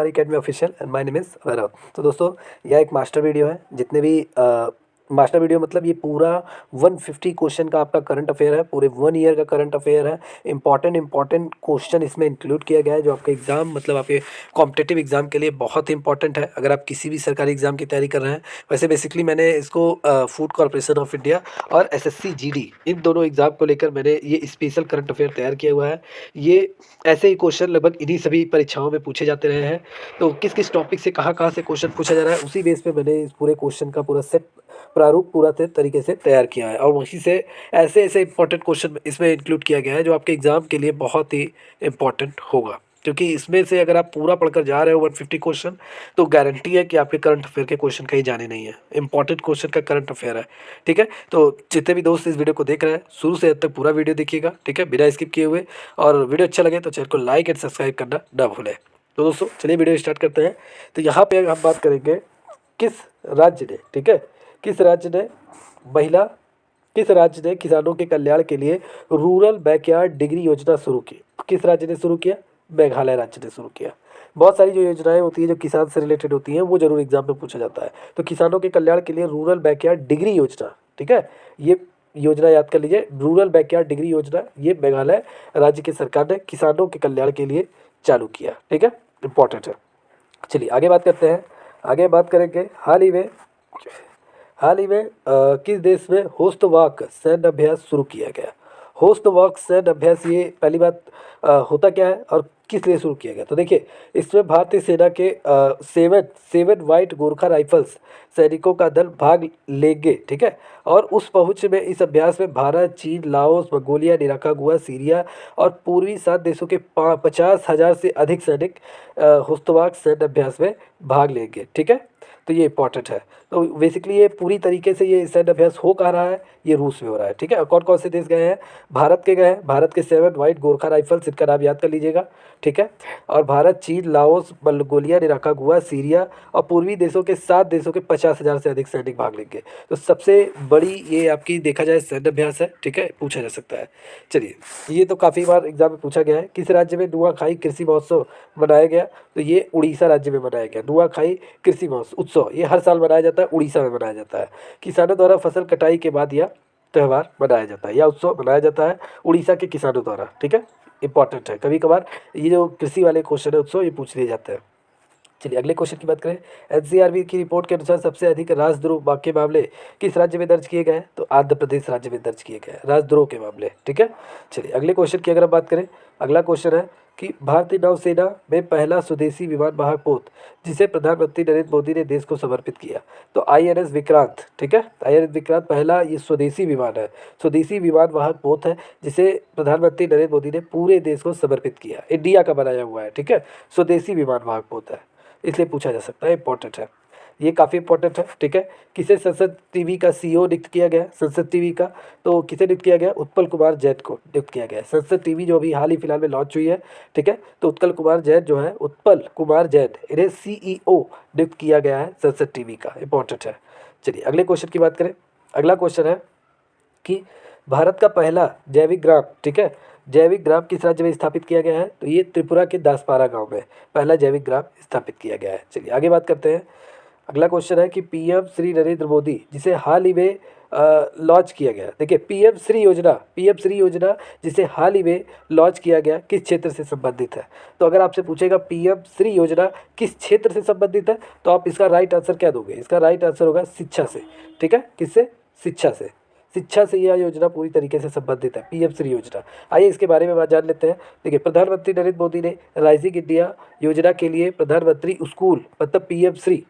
हमारी academy official and my name is Vairav. तो दोस्तों यह एक मास्टर वीडियो है। जितने भी मास्टर वीडियो मतलब ये पूरा 150 क्वेश्चन का आपका करंट अफेयर है, पूरे 1 ईयर का करंट अफेयर है। इंपॉर्टेंट क्वेश्चन इसमें इंक्लूड किया गया है जो आपके एग्जाम मतलब आपके कॉम्पिटिटिव एग्जाम के लिए बहुत ही इंपॉर्टेंट है। अगर आप किसी भी सरकारी एग्जाम की तैयारी कर रहे हैं, वैसे बेसिकली मैंने इसको फूड कॉर्पोरेशन ऑफ इंडिया और एसएससी जीडी इन दोनों एग्जाम को लेकर मैंने ये स्पेशल करंट अफेयर तैयार किया हुआ है। ये ऐसे ही क्वेश्चन लगभग इन्हीं सभी परीक्षाओं में पूछे जाते रहे हैं। तो किस किस टॉपिक से कहाँ कहाँ से क्वेश्चन पूछा जा रहा है, उसी बेस पे मैंने इस पूरे क्वेश्चन का पूरा सेट प्रारूप पूरा तरीके से तैयार किया है। और वहीं से ऐसे ऐसे इंपॉर्टेंट क्वेश्चन इसमें इंक्लूड किया गया है जो आपके एग्जाम के लिए बहुत ही इंपॉर्टेंट होगा। क्योंकि इसमें से अगर आप पूरा पढ़कर जा रहे हो 150 क्वेश्चन, तो गारंटी है कि आपके करंट अफेयर के क्वेश्चन कहीं जाने नहीं है। इंपॉर्टेंट क्वेश्चन का करंट अफेयर है, ठीक है। तो जितने भी दोस्त इस वीडियो को देख रहे हैं, शुरू से अंत तक पूरा वीडियो देखिएगा, ठीक है, बिना स्किप किए हुए। और वीडियो अच्छा लगे तो चैनल को लाइक एंड सब्सक्राइब करना ना भूलें। तो दोस्तों चलिए वीडियो स्टार्ट करते हैं। तो यहाँ पे हम बात करेंगे किस राज्य ने, ठीक है, किस राज्य ने महिला किस राज्य ने किसानों के कल्याण के लिए रूरल बैकयार्ड डिग्री योजना शुरू की। किस राज्य ने शुरू किया? मेघालय राज्य ने शुरू किया। बहुत सारी जो योजनाएं होती है जो किसान से रिलेटेड होती हैं वो जरूर एग्जाम में पूछा जाता है। तो किसानों के कल्याण के लिए रूरल बैकयार्ड डिग्री योजना, ठीक है, ये योजना याद कर लीजिए, रूरल बैकयार्ड डिग्री योजना, ये मेघालय राज्य की सरकार ने किसानों के कल्याण के लिए चालू किया, ठीक है, इंपॉर्टेंट है। चलिए आगे बात करते हैं। आगे बात करेंगे हाल ही में किस देश में होस्ट-वाक सैन्य अभ्यास शुरू किया गया। होस्ट-वाक सैन्य अभ्यास, ये पहली बात होता क्या है और किस लिए शुरू किया गया। तो देखिए, इसमें भारतीय सेना के सेवन व्हाइट गोरखा राइफल्स सैनिकों का दल भाग लेंगे, ठीक है। और उस पहुंच में इस अभ्यास में भारत, चीन, लाओस, मंगोलिया, निराकागुआ, सीरिया और पूर्वी 7 देशों के 50,000 से अधिक सैनिक होस्ट-वाक सैन्य अभ्यास में भाग लेंगे, ठीक है। तो ये इंपॉर्टेंट है। तो बेसिकली ये पूरी तरीके से ये सैन्य अभ्यास हो कहाँ रहा है, ये रूस में हो रहा है, ठीक है। और कौन कौन से देश गए हैं? भारत के गए हैं, भारत के 7 व्हाइट गोरखा राइफल्स, इनका नाम याद कर लीजिएगा, ठीक है। और भारत, चीन, लाओस, मंगोलिया, निराकागुआ, सीरिया और पूर्वी देशों के 7 देशों के 50,000 से अधिक सैनिक भाग लेंगे। तो सबसे बड़ी ये आपकी देखा जाए सैन्य अभ्यास है, ठीक है, पूछा जा सकता है। चलिए, ये तो काफ़ी बार एग्जाम में पूछा गया है। किस राज्य में नुआखाई कृषि महोत्सव मनाया गया? तो ये उड़ीसा राज्य में मनाया गया। नुआखाई कृषि उत्सव ये हर साल मनाया जाता है, उड़ीसा में मनाया जाता है। किसानों द्वारा फसल कटाई के बाद यह त्यौहार मनाया जाता है या उत्सव मनाया जाता है उड़ीसा के किसानों द्वारा, ठीक है, इंपॉर्टेंट है। कभी कभार ये जो कृषि वाले क्वेश्चन है उत्सव ये पूछ लिए जाते हैं। चलिए अगले क्वेश्चन की बात करें। एनसीआरबी की रिपोर्ट के अनुसार सबसे अधिक राजद्रोह के मामले किस राज्य में दर्ज किए गए हैं? तो आंध्र प्रदेश राज्य में दर्ज किए गए हैं राजद्रोह के मामले, ठीक है। चलिए अगले क्वेश्चन की अगर हम बात करें, अगला क्वेश्चन है कि भारतीय नौसेना में पहला स्वदेशी विमान महापोत जिसे प्रधानमंत्री नरेंद्र मोदी ने देश को समर्पित किया। तो आईएनएस विक्रांत, ठीक है, आईएनएस विक्रांत पहला ये स्वदेशी विमान है, स्वदेशी विमान महापोत है जिसे प्रधानमंत्री नरेंद्र मोदी ने पूरे देश को समर्पित किया। इंडिया का बनाया हुआ है, ठीक है, स्वदेशी विमान महापोत है, इसलिए पूछा जा सकता है, इंपॉर्टेंट है, ये काफ़ी इंपॉर्टेंट है, ठीक है। किसे संसद टीवी का सीईओ नियुक्त किया गया? संसद टीवी का तो किसे नियुक्त किया गया? उत्पल कुमार जैन को नियुक्त किया गया। संसद टीवी जो अभी हाल ही फिलहाल में लॉन्च हुई है, ठीक है, तो उत्पल कुमार जैन जो है, उत्पल कुमार जैन, इन्हें सीईओ नियुक्त किया गया है संसद टीवी का, इंपॉर्टेंट है। चलिए अगले क्वेश्चन की बात करें। अगला क्वेश्चन है कि भारत का पहला जैविक ग्राम, ठीक है, जैविक ग्राम किस राज्य में स्थापित किया गया है? तो ये त्रिपुरा के दासपारा गांव में पहला जैविक ग्राम स्थापित किया गया है। चलिए आगे बात करते हैं। अगला क्वेश्चन है कि पीएम श्री नरेंद्र मोदी जिसे हाल ही में लॉन्च किया गया, देखिए पीएम श्री योजना जिसे हाल ही में लॉन्च किया गया किस क्षेत्र से संबंधित है? तो अगर आपसे पूछेगा पीएम श्री योजना किस क्षेत्र से संबंधित है, तो आप इसका राइट आंसर क्या दोगे? इसका राइट आंसर होगा शिक्षा से, ठीक है, किससे? शिक्षा से यह योजना पूरी तरीके से संबंधित है, पीएम श्री योजना। आइए इसके बारे में बात जान लेते हैं। देखिए, प्रधानमंत्री नरेंद्र मोदी ने राइजिंग इंडिया योजना के लिए प्रधानमंत्री स्कूल मतलब पीएम श्री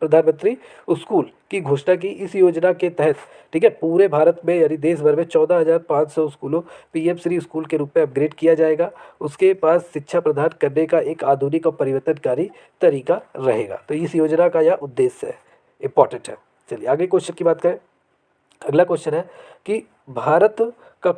प्रधानमंत्री स्कूल की घोषणा की। इस योजना के तहत, ठीक है, पूरे भारत में यानी देश भर में 14,500 स्कूलों पीएम श्री स्कूल के रूप में अपग्रेड किया जाएगा। उसके पास शिक्षा प्रदान करने का एक आधुनिक और परिवर्तनकारी तरीका रहेगा। तो इस योजना का यह उद्देश्य है, इंपॉर्टेंट है। चलिए आगे क्वेश्चन की बात करें। अगला क्वेश्चन है कि भारत का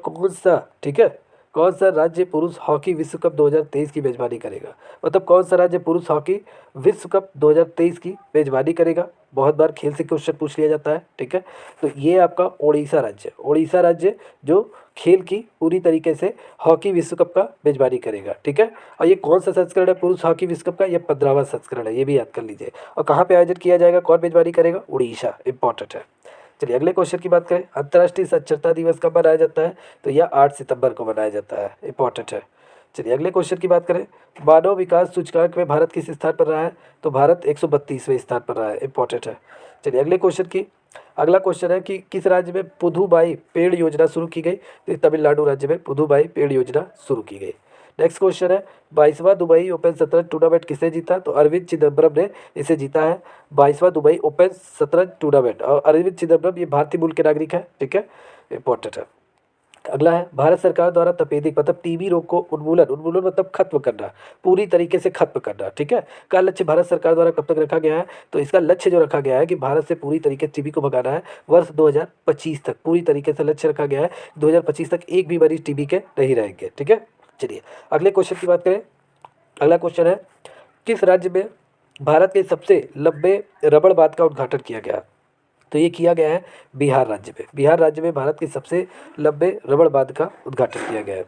कौन सा राज्य पुरुष हॉकी विश्व कप 2023 की मेजबानी करेगा? मतलब कौन सा राज्य पुरुष हॉकी विश्व कप 2023 की मेजबानी करेगा? बहुत बार खेल से क्वेश्चन पूछ लिया जाता है, ठीक है। तो ये आपका ओडिशा राज्य जो खेल की पूरी तरीके से हॉकी विश्व कप का मेजबानी करेगा, ठीक है। और ये कौन सा संस्करण है पुरुष हॉकी विश्व कप का? ये 15वां संस्करण है, ये भी याद कर लीजिए। और कहाँ पे आयोजन किया जाएगा, कौन मेजबानी करेगा? उड़ीसा, इंपॉर्टेंट है। चलिए अगले क्वेश्चन की बात करें, अंतर्राष्ट्रीय साक्षरता दिवस कब मनाया जाता है? तो यह 8 सितंबर को मनाया जाता है, इंपॉर्टेंट है। चलिए अगले क्वेश्चन की बात करें, मानव विकास सूचकांक में भारत किस स्थान पर रहा है? तो भारत 132वें स्थान पर रहा है, इंपॉर्टेंट है। चलिए अगले क्वेश्चन की, अगला क्वेश्चन है कि किस राज्य में पुदुवाई पेड़ योजना शुरू की गई? तो तमिलनाडु राज्य में पुदुवाई पेड़ योजना शुरू की गई। नेक्स्ट क्वेश्चन है, 22वां दुबई ओपन शतरंज टूर्नामेंट किसने जीता? तो अरविंद चिदम्बरम ने इसे जीता है, 22वां दुबई ओपन शतरंज टूर्नामेंट। और अरविंद चिदम्बरम ये भारतीय मूल के नागरिक है, ठीक है, इंपॉर्टेंट है। अगला है, भारत सरकार द्वारा तपेदिक मतलब टीबी रोग को उन्मूलन, उन्मूलन मतलब खत्म करना, पूरी तरीके से खत्म करना, ठीक है, का लक्ष्य भारत सरकार द्वारा कब तक रखा गया है? तो इसका लक्ष्य जो रखा गया है कि भारत से पूरी तरीके से टीबी को भगाना है वर्ष 2025 तक, पूरी तरीके से लक्ष्य रखा गया है। 2025 तक एक भी मरीज टीबी के नहीं रहेंगे, ठीक है। चलिए अगले क्वेश्चन की बात करें, अगला क्वेश्चन है, किस राज्य में भारत के सबसे लंबे रबड़ बांध का उद्घाटन किया गया? तो ये किया गया है बिहार राज्य में, बिहार राज्य में भारत के सबसे लंबे रबड़ बांध का उद्घाटन किया गया है।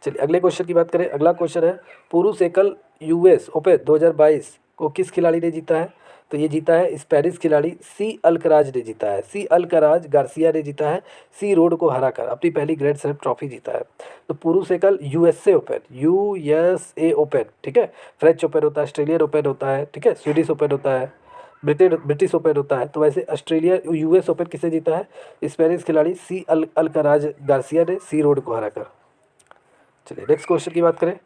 चलिए अगले क्वेश्चन की बात करें, अगला क्वेश्चन है, पुरुष एकल यूएस ओपन 2022 को किस खिलाड़ी ने जीता है? तो ये जीता है स्पेनिश खिलाड़ी सी अल्कराज ने जीता है, सी अल्कराज गार्सिया ने जीता है, सी रोड को हराकर अपनी पहली ग्रैंड स्लैम ट्रॉफी जीता है। तो पुरुष एकल यूएसए ओपन, यूएसए ओपन, ठीक है, फ्रेंच ओपन होता है, ऑस्ट्रेलियन ओपन होता है, ठीक है, स्वीडिश ओपन होता है, ब्रिटिश ओपन होता है। तो वैसे ऑस्ट्रेलिया यूएस ओपन किसे जीता है? स्पेनिश खिलाड़ी सी अल्कराज गार्सिया ने सी रोड को हराकर। चलिए नेक्स्ट क्वेश्चन की बात करें,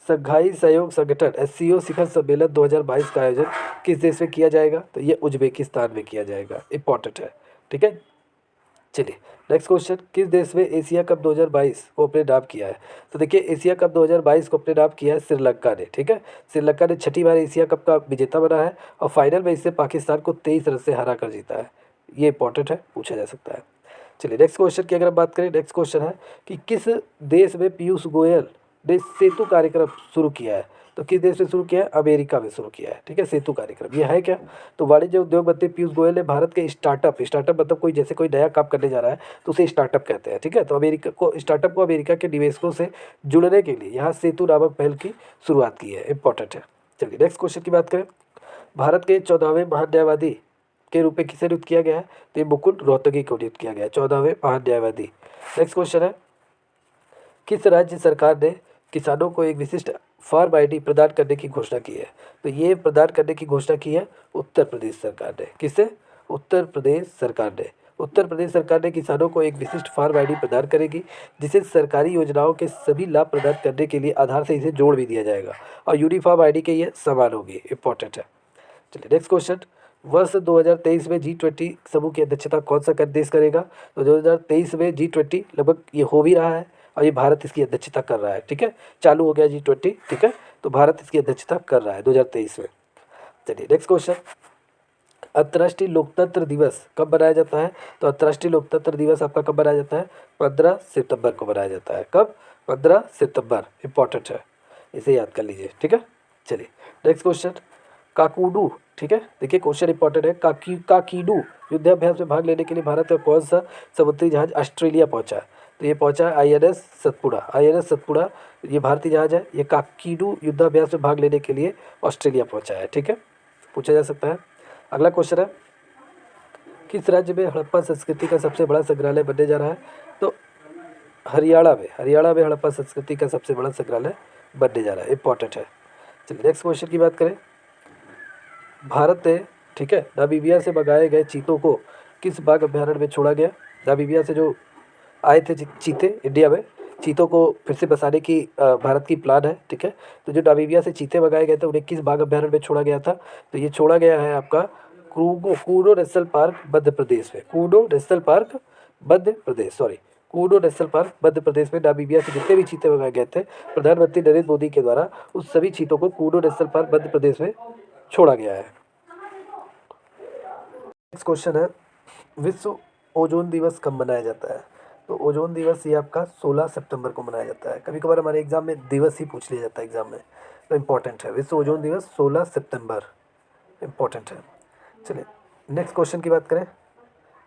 शंघाई सहयोग संगठन एससीओ शिखर सम्मेलन 2022 का आयोजन किस देश में किया जाएगा? तो ये उज्बेकिस्तान में किया जाएगा, इंपॉर्टेंट है, ठीक है। चलिए नेक्स्ट क्वेश्चन, किस देश में एशिया कप 2022 को अपने नाम किया है? तो देखिए एशिया कप 2022 को अपने नाम किया है श्रीलंका ने, ठीक है, श्रीलंका ने छठी बार एशिया कप का विजेता बना है और फाइनल में इससे पाकिस्तान को 23 रन से हरा कर जीता है, ये इंपॉर्टेंट है, पूछा जा सकता है। चलिए नेक्स्ट क्वेश्चन की अगर हम बात करें, नेक्स्ट क्वेश्चन है कि किस देश में पीयूष गोयल ने सेतु कार्यक्रम शुरू किया है? तो किस देश में शुरू किया है? अमेरिका में शुरू किया है, ठीक है, सेतु कार्यक्रम। ये है क्या? तो वाणिज्य उद्योग मंत्री पीयूष गोयल ने भारत के स्टार्टअप, स्टार्टअप मतलब कोई जैसे कोई नया काम करने जा रहा है तो उसे स्टार्टअप कहते हैं, ठीक है, तो अमेरिका को स्टार्टअप को अमेरिका के निवेशकों से जुड़ने के लिए यहाँ सेतु नामक पहल की शुरुआत की है, इंपॉर्टेंट है। चलिए नेक्स्ट क्वेश्चन की बात करें, भारत के 14वें महान न्यायवादी के रूप में किसे नियुक्त किया गया है? तो ये मुकुल रोहतगी को नियुक्त किया गया है, 14वें महान न्यायवादी। नेक्स्ट क्वेश्चन है, किस राज्य सरकार ने किसानों को एक विशिष्ट फार्म आईडी प्रदान करने की घोषणा की है? तो ये प्रदान करने की घोषणा की है उत्तर प्रदेश सरकार ने। किससे? उत्तर प्रदेश सरकार ने। उत्तर प्रदेश सरकार ने किसानों को एक विशिष्ट फार्म आईडी प्रदान करेगी, जिसे सरकारी योजनाओं के सभी लाभ प्रदान करने के लिए आधार से इसे जोड़ भी दिया जाएगा और यूनिफॉर्म आईडी के ये समान होगी, इंपॉर्टेंट है। चलिए नेक्स्ट क्वेश्चन, वर्ष 2023 में G20 समूह की अध्यक्षता कौन सा देश करेगा? तो 2023 में G20 लगभग ये हो भी रहा है और ये भारत इसकी अध्यक्षता कर रहा है, ठीक है, चालू हो गया G20, ठीक है, तो भारत इसकी अध्यक्षता कर रहा है 2023 में। चलिए नेक्स्ट क्वेश्चन, अंतर्राष्ट्रीय लोकतंत्र दिवस कब मनाया जाता है? तो अंतर्राष्ट्रीय लोकतंत्र दिवस आपका कब मनाया जाता है? 15 सितंबर को मनाया जाता है। कब? 15 सितंबर, इंपॉर्टेंट है, इसे याद कर लीजिए, ठीक है। चलिए नेक्स्ट क्वेश्चन, काकूडू, ठीक है, देखिए क्वेश्चन इंपॉर्टेंट है, काकीडू युद्धाभ्यास में भाग लेने के लिए भारत का कौन सा समुद्री जहाज ऑस्ट्रेलिया पहुंचा? तो ये पहुंचा है INS सतपुड़ा, INS सतपुड़ा ये भारतीय जहाज है, ये काकीडू युद्धाभ्यास में भाग लेने के लिए ऑस्ट्रेलिया पहुंचा है, ठीक है, पूछा जा सकता है। अगला क्वेश्चन है, किस राज्य में हड़प्पा संस्कृति का सबसे बड़ा संग्रहालय बनने जा रहा है? तो हरियाणा में हड़प्पा संस्कृति का सबसे बड़ा संग्रहालय बनने जा रहा है, इंपॉर्टेंट है। चलिए नेक्स्ट क्वेश्चन की बात करें, भारत ने, ठीक है, नामीबिया से मंगाए गए चीतों को किस बाघ अभ्यारण्य में छोड़ा गया? नामीबिया से जो आए थे चीते इंडिया में, चीतों को फिर से बसाने की भारत की प्लान है, ठीक है, तो जो नामीबिया से चीते मंगाए गए थे उन्हें किस बाघ अभ्यारण्य में छोड़ा गया था? तो ये छोड़ा गया है आपका कूनो नेशनल पार्क मध्य प्रदेश में, Kuno national park Madhya Pradesh, sorry, Kuno national park Madhya Pradesh में नामीबिया से जितने भी चीते मंगाए गए थे प्रधानमंत्री नरेंद्र मोदी के द्वारा, उस सभी चीतों को कूनो नेशनल पार्क मध्य प्रदेश में छोड़ा गया है। नेक्स्ट क्वेश्चन है, विश्व ओजोन दिवस कब मनाया जाता है? तो ओजोन दिवस ये आपका 16 सितंबर को मनाया जाता है। कभी कभार हमारे एग्जाम में दिवस ही पूछ लिया जाता है एग्जाम में, तो इम्पोर्टेंट है, विश्व ओजोन दिवस 16 सितंबर, इम्पोर्टेंट है। चलिए नेक्स्ट क्वेश्चन की बात करें,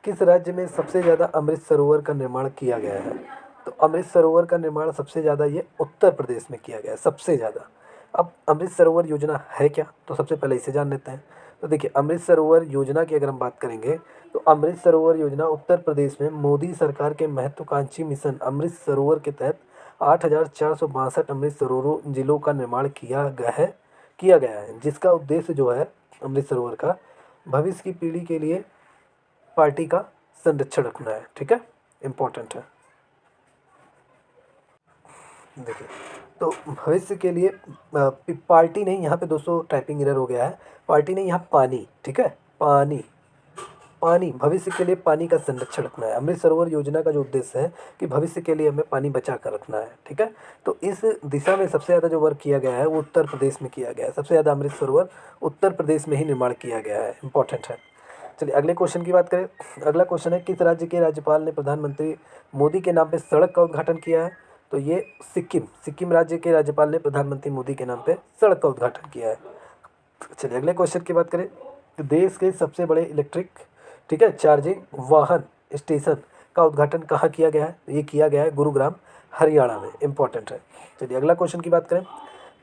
किस राज्य में सबसे ज़्यादा अमृत सरोवर का निर्माण किया गया है? तो अमृत सरोवर का निर्माण सबसे ज़्यादा ये उत्तर प्रदेश में किया गया है, सबसे ज़्यादा। अब अमृत सरोवर योजना है क्या, तो सबसे पहले इसे जान लेते हैं। तो देखिए, अमृत सरोवर योजना की अगर हम बात करेंगे तो अमृत सरोवर योजना उत्तर प्रदेश में मोदी सरकार के महत्वाकांक्षी मिशन अमृत सरोवर के तहत 8,462 अमृत सरोवरों जिलों का निर्माण किया गया है, जिसका उद्देश्य जो है अमृत सरोवर का भविष्य की पीढ़ी के लिए पार्टी का संरक्षण रखना है। ठीक है, इम्पोर्टेंट है। देखिए, तो भविष्य के लिए पार्टी नहीं, यहाँ पे दोस्तों टाइपिंग एरर हो गया है। पार्टी नहीं, यहाँ पानी। ठीक है, पानी, पानी, भविष्य के लिए पानी का संरक्षण रखना है। अमृत सरोवर योजना का जो उद्देश्य है कि भविष्य के लिए हमें पानी बचा कर रखना है। ठीक है, तो इस दिशा में सबसे ज़्यादा जो वर्क किया गया है वो उत्तर प्रदेश में किया गया है। सबसे ज़्यादा अमृत सरोवर उत्तर प्रदेश में ही निर्माण किया गया है। इंपॉर्टेंट है। चलिए अगले क्वेश्चन की बात करें। अगला क्वेश्चन है, किस राज्य के राज्यपाल ने प्रधानमंत्री मोदी के नाम पे सड़क का उद्घाटन किया है? तो ये सिक्किम राज्य के राज्यपाल ने प्रधानमंत्री मोदी के नाम पे सड़क का उद्घाटन किया है। चलिए अगले क्वेश्चन की बात करें। तो देश के सबसे बड़े इलेक्ट्रिक, ठीक है, चार्जिंग वाहन स्टेशन का उद्घाटन कहाँ किया गया है? तो ये किया गया है गुरुग्राम, हरियाणा में। इंपॉर्टेंट है। चलिए अगला क्वेश्चन की बात करें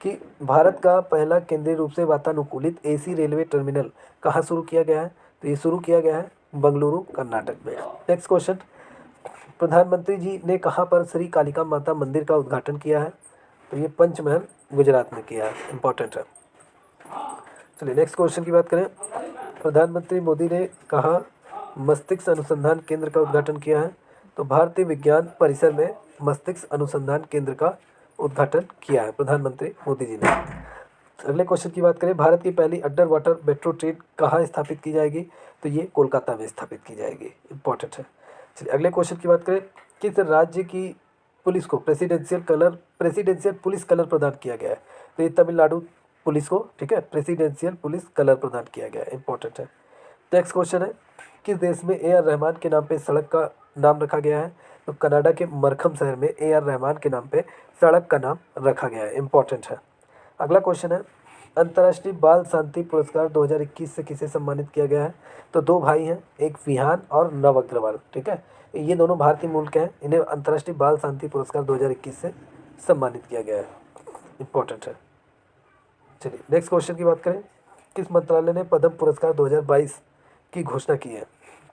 कि भारत का पहला केंद्रीय रूप से वातानुकूलित एसी रेलवे टर्मिनल कहाँ शुरू किया गया है? तो ये शुरू किया गया है बंगलुरु, कर्नाटक में। नेक्स्ट क्वेश्चन, प्रधानमंत्री जी ने कहाँ पर श्री कालिका माता मंदिर का उद्घाटन किया है? तो ये पंचमहल, गुजरात में किया है। इंपॉर्टेंट है। चलिए नेक्स्ट क्वेश्चन की बात करें। प्रधानमंत्री मोदी ने कहाँ मस्तिष्क अनुसंधान केंद्र का उद्घाटन किया है? तो भारतीय विज्ञान परिसर में मस्तिष्क अनुसंधान केंद्र का उद्घाटन किया है प्रधानमंत्री मोदी जी ने। अगले क्वेश्चन की बात करें, भारत की पहली अंडर वाटर मेट्रो ट्रेन कहाँ स्थापित की जाएगी? तो ये कोलकाता में स्थापित की जाएगी। इंपॉर्टेंट है। चलिए अगले क्वेश्चन की बात करें, किस राज्य की पुलिस को प्रेसिडेंशियल पुलिस कलर प्रदान किया गया है? तो ये तमिलनाडु पुलिस को, ठीक है, प्रेसिडेंशियल पुलिस कलर प्रदान किया गया है। इंपॉर्टेंट है। नेक्स्ट क्वेश्चन है, किस देश में ए आर रहमान के नाम पे सड़क का नाम रखा गया है? तो कनाडा के मरखम शहर में ए आर रहमान के नाम पे सड़क का नाम रखा गया है। इंपॉर्टेंट है। अगला क्वेश्चन है, अंतर्राष्ट्रीय बाल शांति पुरस्कार 2021 से किसे सम्मानित किया गया है? तो दो भाई हैं, एक विहान और नव अग्रवाल। ठीक है, ये दोनों भारतीय मूल के हैं। इन्हें अंतर्राष्ट्रीय बाल शांति पुरस्कार 2021 से सम्मानित किया गया है। इंपॉर्टेंट है। चलिए नेक्स्ट क्वेश्चन की बात करें, किस मंत्रालय ने पद्म पुरस्कार 2022 की घोषणा की है?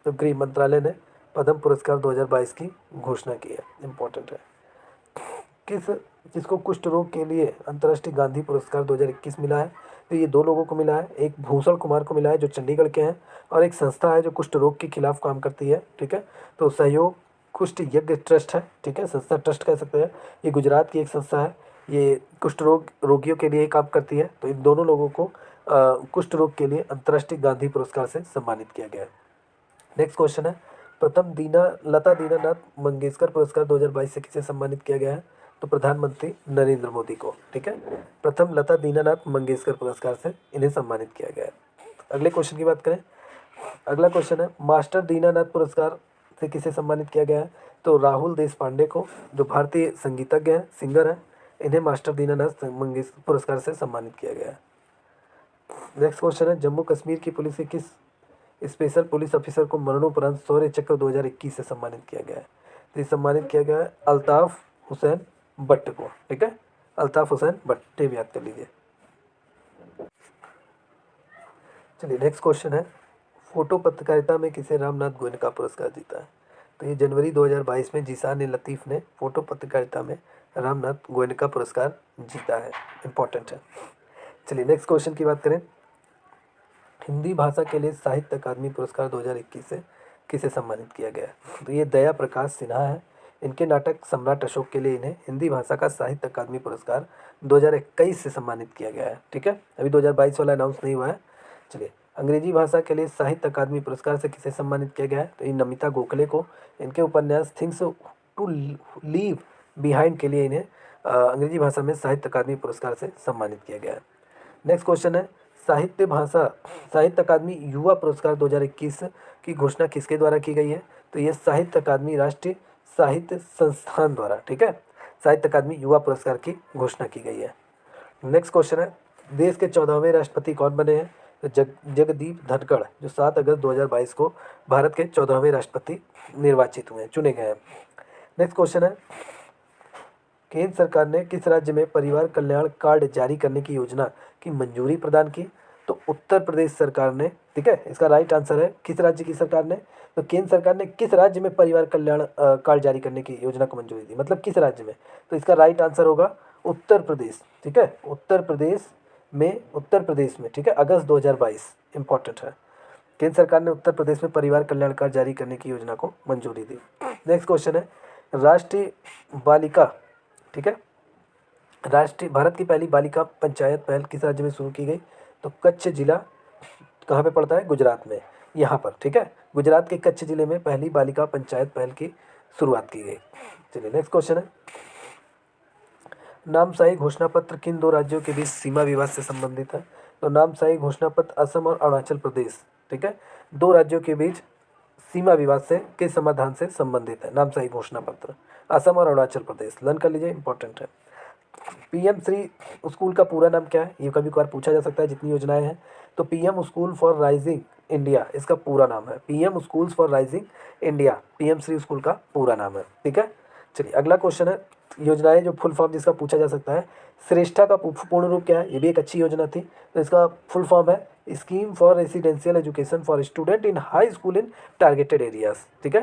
तो गृह मंत्रालय ने पद्म पुरस्कार 2022 की घोषणा की है। इंपॉर्टेंट है। जिसको कुष्ठ रोग के लिए अंतर्राष्ट्रीय गांधी पुरस्कार 2021 मिला है? तो ये दो लोगों को मिला है, एक भूषण कुमार को मिला है जो चंडीगढ़ के हैं, और एक संस्था है जो कुष्ठ रोग के खिलाफ काम करती है। ठीक है, तो सहयोग कुष्ठ यज्ञ ट्रस्ट है। ठीक है, संस्था ट्रस्ट कह सकते हैं। ये गुजरात की एक संस्था है, ये कुष्ठ रोगियों के लिए काम करती है। तो इन दोनों लोगों को कुष्ठ रोग के लिए अंतर्राष्ट्रीय गांधी पुरस्कार से सम्मानित किया गया है। नेक्स्ट क्वेश्चन है, प्रथम लता दीनानाथ मंगेशकर पुरस्कार 2022 से किसे सम्मानित किया गया है? तो प्रधानमंत्री नरेंद्र मोदी को। ठीक है, प्रथम लता दीनानाथ मंगेशकर पुरस्कार से इन्हें सम्मानित किया गया है। अगले क्वेश्चन की बात करें। अगला क्वेश्चन है, मास्टर दीनानाथ पुरस्कार से किसे सम्मानित किया गया है? तो राहुल देशपांडे को, जो भारतीय संगीतज्ञ हैं, सिंगर हैं। इन्हें मास्टर दीनानाथ मंगेशकर पुरस्कार से सम्मानित किया गया है। नेक्स्ट क्वेश्चन है, जम्मू कश्मीर की पुलिस के किस स्पेशल पुलिस ऑफिसर को मरणोपरांत शौर्य चक्र 2021 से सम्मानित किया गया है? तो ये सम्मानित किया गया है अल्ताफ हुसैन भट्ट को। ठीक है, अल्ताफ हुसैन भट्ट, ये भी याद कर लीजिए। चलिए नेक्स्ट क्वेश्चन है, फोटो पत्रकारिता में किसे रामनाथ गोयनका पुरस्कार जीता है? तो ये जनवरी 2022 में जीशान लतीफ़ ने फोटो पत्रकारिता में रामनाथ गोयनका पुरस्कार जीता है। इंपॉर्टेंट है। चलिए नेक्स्ट क्वेश्चन की बात करें, हिंदी भाषा के लिए साहित्य अकादमी पुरस्कार 2021 से किसे सम्मानित किया गया है? तो ये दया प्रकाश सिन्हा है। इनके नाटक सम्राट अशोक के लिए इन्हें हिंदी भाषा का साहित्य अकादमी पुरस्कार 2021 से सम्मानित किया गया है। ठीक है, अभी 2022 वाला अनाउंस नहीं हुआ है। चलिए, अंग्रेजी भाषा के लिए साहित्य अकादमी पुरस्कार से किसे सम्मानित किया गया है? तो ये नमिता गोखले को। इनके उपन्यास थिंग्स टू लीव बिहाइंड के लिए इन्हें अंग्रेजी भाषा में साहित्य अकादमी पुरस्कार से सम्मानित किया गया है। नेक्स्ट क्वेश्चन है, साहित्य अकादमी युवा पुरस्कार 2021 की घोषणा किसके द्वारा की गई है? तो ये साहित्य अकादमी राष्ट्रीय साहित्य संस्थान द्वारा। ठीक है, साहित्य अकादमी युवा पुरस्कार की घोषणा की गई है। नेक्स्ट क्वेश्चन है, देश के 14वें राष्ट्रपति कौन बने हैं? तो जगदीप धनखड़ जो 7 अगस्त 2022 को भारत के 14वें राष्ट्रपति निर्वाचित हुए हैं, चुने गए हैं। नेक्स्ट क्वेश्चन है, केंद्र सरकार ने किस राज्य में परिवार कल्याण कार्ड जारी करने की योजना की मंजूरी प्रदान की? तो उत्तर प्रदेश सरकार ने, ठीक है, इसका राइट आंसर है किस राज्य की सरकार ने? तो केंद्र सरकार ने किस राज्य में परिवार कल्याण कार्ड जारी करने की योजना को मंजूरी दी, मतलब किस राज्य में? तो इसका राइट आंसर होगा उत्तर प्रदेश, ठीक है, उत्तर प्रदेश में, ठीक है, अगस्त 2022 इंपॉर्टेंट है। केंद्र सरकार ने उत्तर प्रदेश में परिवार कल्याण कार्ड जारी करने की योजना को मंजूरी दी। नेक्स्ट क्वेश्चन है, राष्ट्रीय बालिका, ठीक है, राष्ट्रीय भारत की पहली बालिका पंचायत पहल किस राज्य में शुरू की गई? तो कच्छ जिला कहाँ पे पड़ता है? गुजरात में, यहाँ पर, ठीक है, गुजरात के कच्छ जिले में पहली बालिका पंचायत पहल की शुरुआत की गई। चलिए नेक्स्ट क्वेश्चन है, नामसाई घोषणा पत्र किन दो राज्यों के बीच सीमा विवाद से संबंधित है? तो नामसाई घोषणा पत्र असम और अरुणाचल प्रदेश, ठीक है, दो राज्यों के बीच सीमा विवाद से के समाधान से संबंधित है नामसाई घोषणा पत्र, असम और अरुणाचल प्रदेश, लर्न कर लीजिए, इंपॉर्टेंट है। पीएम श्री स्कूल का पूरा नाम क्या है? ये कभी कभार पूछा जा सकता है जितनी योजनाएं हैं। तो PM school for rising India इसका पूरा नाम है, PM schools for rising India, PM Shri school का पूरा नाम है, ठीक है। चलिए अगला क्वेश्चन है, योजनाएं जो फुल फॉर्म जिसका पूछा जा सकता है, श्रेष्ठा का पूर्ण रूप क्या है? ये भी एक अच्छी योजना थी, तो इसका फुल फॉर्म है scheme for residential education for student in high school in targeted areas, ठीक है,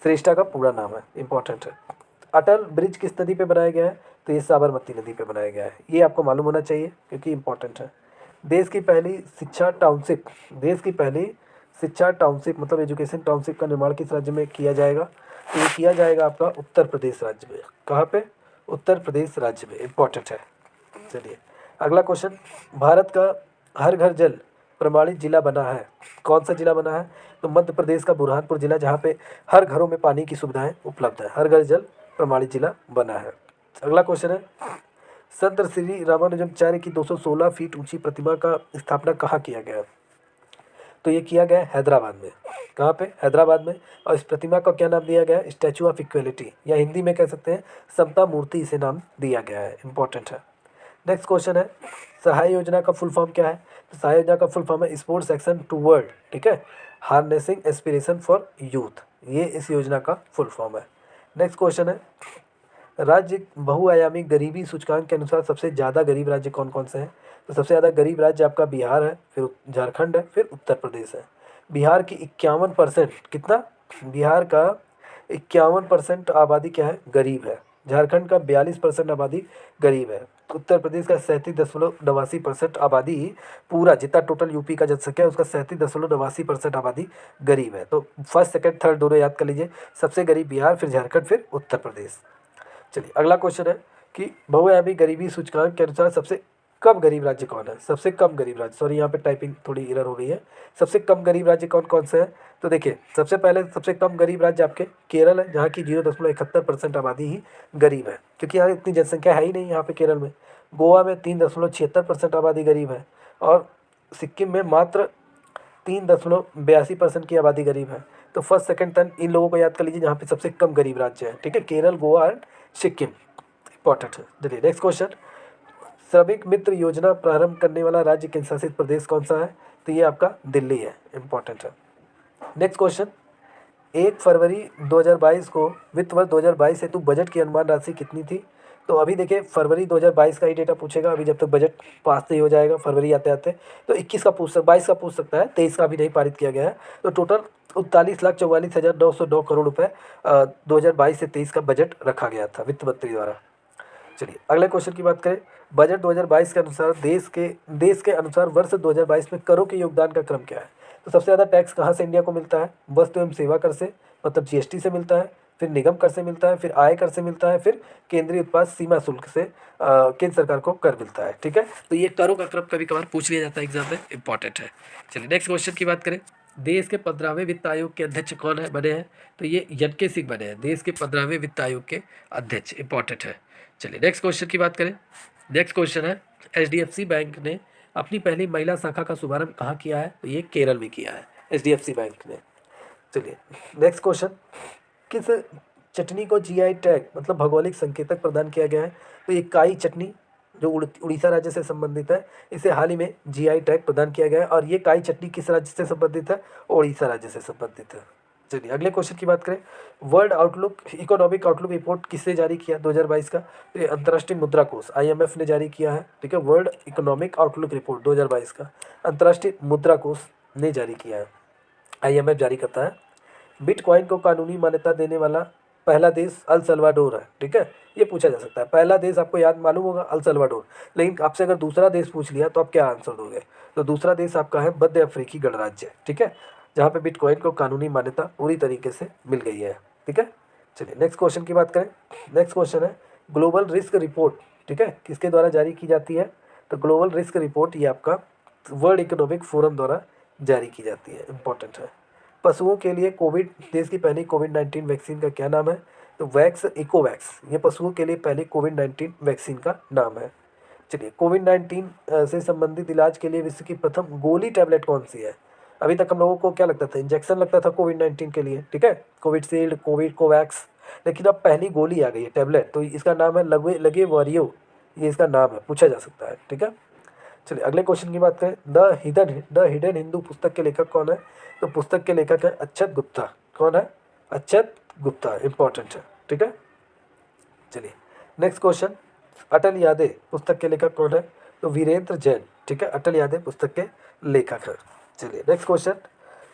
श्रेष्ठा का पूरा नाम है, इंपॉर्टेंट है। अटल ब्रिज किस नदी पे बनाया गया है? तो ये साबरमती नदी पे बनाया गया है, ये आपको मालूम होना चाहिए क्योंकि इंपॉर्टेंट है। देश की पहली शिक्षा टाउनशिप, देश की पहली शिक्षा टाउनशिप मतलब एजुकेशन टाउनशिप का निर्माण किस राज्य में किया जाएगा? तो ये किया जाएगा आपका उत्तर प्रदेश राज्य में। कहाँ पे? उत्तर प्रदेश राज्य में, इंपॉर्टेंट है। चलिए अगला क्वेश्चन, भारत का हर घर जल प्रमाणित जिला बना है, कौन सा जिला बना है? तो मध्य प्रदेश का बुरहानपुर जिला, जहाँ पे हर घरों में पानी की सुविधाएं उपलब्ध है, हर घर जल प्रमाणित जिला बना है। अगला क्वेश्चन है, संत श्री रामानुजाचार्य की 216 फीट ऊंची प्रतिमा का स्थापना कहाँ किया गया? तो ये किया गया हैदराबाद में। कहाँ पे? हैदराबाद में। और इस प्रतिमा का क्या नाम दिया गया है? स्टैचू ऑफ इक्वलिटी, या हिंदी में कह सकते हैं समता मूर्ति, इसे नाम दिया गया है, इंपॉर्टेंट है। नेक्स्ट क्वेश्चन है, सहाय योजना का फुल फॉर्म क्या है? तो सहाय योजना का फुल फॉर्म है स्पोर्ट्स एक्शन टू वर्ल्ड, ठीक है, हार्नेसिंग एस्पिरेशन फॉर यूथ, ये इस योजना का फुल फॉर्म है। नेक्स्ट क्वेश्चन है, राज्य बहुआयामी गरीबी सूचकांक के अनुसार सबसे ज़्यादा गरीब राज्य कौन कौन से हैं? तो सबसे ज़्यादा गरीब राज्य आपका बिहार है, फिर झारखंड है, फिर उत्तर प्रदेश है। बिहार की 51%, कितना? बिहार का 51% आबादी क्या है? गरीब है। झारखंड का 42% आबादी गरीब है। उत्तर प्रदेश का 37.89% आबादी, पूरा जितना टोटल यूपी का जनसंख्या है उसका 37.89% आबादी गरीब है। तो फर्स्ट सेकंड थर्ड दोनों याद कर लीजिए, सबसे गरीब बिहार, फिर झारखंड, फिर उत्तर प्रदेश। चलिए अगला क्वेश्चन है कि बहुआयामी गरीबी सूचकांक के अनुसार सबसे कम गरीब राज्य कौन है? सबसे कम गरीब राज्य, सॉरी यहाँ पे टाइपिंग थोड़ी एरर हो रही है, सबसे कम गरीब राज्य कौन कौन से हैं? तो देखिए सबसे पहले सबसे कम गरीब राज्य आपके केरल है, जहाँ की 0.71% आबादी ही गरीब है, क्योंकि यहाँ इतनी जनसंख्या है ही नहीं यहाँ पे केरल में। गोवा में 3.76% आबादी गरीब है, और सिक्किम में मात्र 3.82% की आबादी गरीब है। तो फर्स्ट सेकंड थर्ड इन लोगों को याद कर लीजिए, जहाँ पे सबसे कम गरीब राज्य है, ठीक है, केरल, गोवा एंड सिक्किम, इंपॉर्टेंट है। चलिए नेक्स्ट क्वेश्चन, श्रमिक मित्र योजना प्रारंभ करने वाला राज्य केंद्र शासित प्रदेश कौन सा है? तो ये आपका दिल्ली है, इंपॉर्टेंट है। नेक्स्ट क्वेश्चन, 1 फरवरी 2022 को वित्त वर्ष 2022 हेतु बजट की अनुमान राशि कितनी थी? तो अभी देखिए फरवरी 2022 का ही डेटा पूछेगा, अभी जब तक बजट पास नहीं हो जाएगा फरवरी आते आते, तो 21 का पूछ 22 का पूछ सकता है, 23 का अभी नहीं पारित किया गया है। तो टोटल 39,44,909 करोड़ रुपये 2022 से 23 का बजट रखा गया था वित्त मंत्री द्वारा। चलिए अगले क्वेश्चन की बात करें, बजट 2022 के अनुसार देश के अनुसार वर्ष 2022 में करों के योगदान का क्रम क्या है? तो सबसे ज़्यादा टैक्स कहाँ से इंडिया को मिलता है? वस्तु एवं सेवा कर से, मतलब जीएसटी से मिलता है, फिर निगम कर से मिलता है, फिर आय कर से मिलता है, फिर केंद्रीय उत्पाद सीमा शुल्क से केंद्र सरकार को कर मिलता है, ठीक है। तो ये करों का क्रम कभी कभार पूछ लिया जाता है एग्जाम में, इंपॉर्टेंट है। चलिए नेक्स्ट क्वेश्चन की बात करें, देश के 15वें वित्त आयोग के अध्यक्ष कौन है बने हैं? तो ये एन.के. सिंह बने हैं, देश के 15वें वित्त आयोग के अध्यक्ष, इंपॉर्टेंट है। चलिए नेक्स्ट क्वेश्चन की बात करें, नेक्स्ट क्वेश्चन है, एचडीएफसी बैंक ने अपनी पहली महिला शाखा का शुभारंभ कहाँ किया है? तो ये केरल में किया है एचडीएफसी बैंक ने। चलिए नेक्स्ट क्वेश्चन, किस चटनी को जीआई टैग मतलब भौगोलिक संकेतक प्रदान किया गया है? तो ये काई चटनी, जो उड़ीसा राज्य से संबंधित है, इसे हाल ही में जीआई टैग प्रदान किया गया है। और ये काई चटनी किस राज्य से संबंधित है? उड़ीसा राज्य से संबंधित है। चलिए अगले क्वेश्चन की बात करें। World outlook economic outlook report किसने जारी किया 2022 का? तो ये अंतर्राष्ट्रीय मुद्रा कोष आईएमएफ ने जारी किया है। ठीक है, वर्ल्ड इकोनॉमिक आउटलुक रिपोर्ट 2022 का अंतर्राष्ट्रीय मुद्रा कोष ने जारी किया है, आईएमएफ जारी करता है। बिटकॉइन को कानूनी मान्यता देने वाला पहला देश अल सल्वाडोर है। ठीक है, ये पूछा जा सकता है। पहला देश आपको याद मालूम होगा अल सल्वाडोर, लेकिन आपसे अगर दूसरा देश पूछ लिया तो आप क्या आंसर दोगे? तो दूसरा देश आपका है मध्य अफ्रीकी गणराज्य। ठीक है, जहाँ पे बिटकॉइन को कानूनी मान्यता पूरी तरीके से मिल गई है। ठीक है, चलिए नेक्स्ट क्वेश्चन की बात करें। नेक्स्ट क्वेश्चन है ग्लोबल रिस्क रिपोर्ट। ठीक है, किसके द्वारा जारी की जाती है? तो ग्लोबल रिस्क रिपोर्ट ये आपका वर्ल्ड इकोनॉमिक फोरम द्वारा जारी की जाती है, इंपॉर्टेंट है। पशुओं के लिए देश की पहली कोविड-19 वैक्सीन का क्या नाम है? तो वैक्स इकोवैक्स, ये पशुओं के लिए पहली कोविड-19 वैक्सीन का नाम है। चलिए कोविड-19 से संबंधित इलाज के लिए विश्व की प्रथम गोली टैबलेट कौन सी है? अभी तक हम लोगों को क्या लगता था? इंजेक्शन लगता था कोविड-19 के लिए। ठीक है, कोविडशील्ड, कोविड कोवैक्स, लेकिन अब पहली गोली आ गई है, टैबलेट। तो इसका नाम है लगे वॉरियो, ये इसका नाम है, पूछा जा सकता है। ठीक है, चलिए अगले क्वेश्चन की बात करें। द हिडन हिंदू पुस्तक के लेखक कौन है? तो पुस्तक के लेखक है अक्षत गुप्ता। कौन है? अक्षत गुप्ता, इंपॉर्टेंट है। ठीक है, चलिए नेक्स्ट क्वेश्चन। अटल यादें पुस्तक के लेखक कौन है? तो वीरेंद्र जैन। ठीक है, अटल यादें पुस्तक के लेखक हैं। चलिए next question.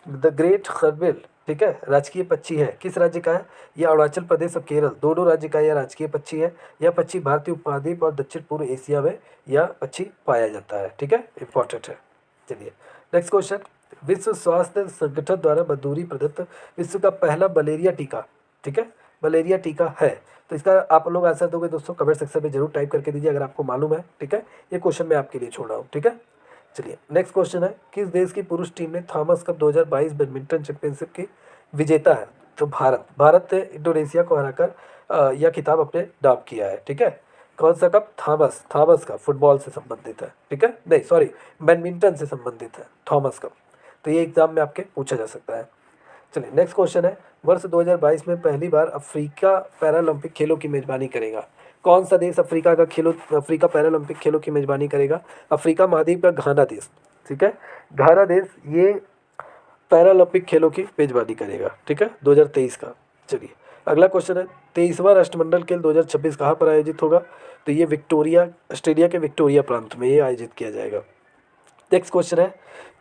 The great hornbill, ठीक है, राजकीय पक्षी है, किस राज्य का है? यह अरुणाचल प्रदेश और केरल दोनों राज्य का यह राजकीय पक्षी है। यह पक्षी भारतीय उपमहाद्वीप और दक्षिण पूर्व एशिया में यह पक्षी पाया जाता है। ठीक है, इंपॉर्टेंट है। चलिए नेक्स्ट क्वेश्चन। विश्व स्वास्थ्य संगठन द्वारा मंजूरी प्रदत्त विश्व का पहला मलेरिया टीका, ठीक है, मलेरिया टीका है। तो इसका आप लोग आंसर दोगे दोस्तों, कमेंट सेक्शन में जरूर टाइप करके दीजिए अगर आपको मालूम है। ठीक है, ये क्वेश्चन मैं आपके लिए छोड़ रहा हूँ। ठीक है, चलिए नेक्स्ट क्वेश्चन है। किस देश की पुरुष टीम ने थॉमस कप 2022 बैडमिंटन चैंपियनशिप की विजेता है? तो भारत ने इंडोनेशिया को हराकर यह खिताब अपने नाम किया है। ठीक है, कौन सा कप? थॉमस का फुटबॉल से संबंधित है। ठीक है, नहीं सॉरी, बैडमिंटन से संबंधित है थॉमस कप। तो ये एग्जाम में आपके पूछा जा सकता है। चलिए नेक्स्ट क्वेश्चन है। वर्ष 2022 में पहली बार अफ्रीका पैरालंपिक खेलों की मेजबानी करेगा। कौन सा देश अफ्रीका पैरालंपिक खेलों की मेजबानी करेगा? अफ्रीका महाद्वीप का घाना देश। ठीक है, घाना देश ये पैरालंपिक खेलों की मेजबानी करेगा। ठीक है, 2023 का। चलिए अगला क्वेश्चन है। 23वां राष्ट्रमंडल खेल 2026 कहाँ पर आयोजित होगा? तो ये ऑस्ट्रेलिया के विक्टोरिया प्रांत में ये आयोजित किया जाएगा। नेक्स्ट क्वेश्चन है।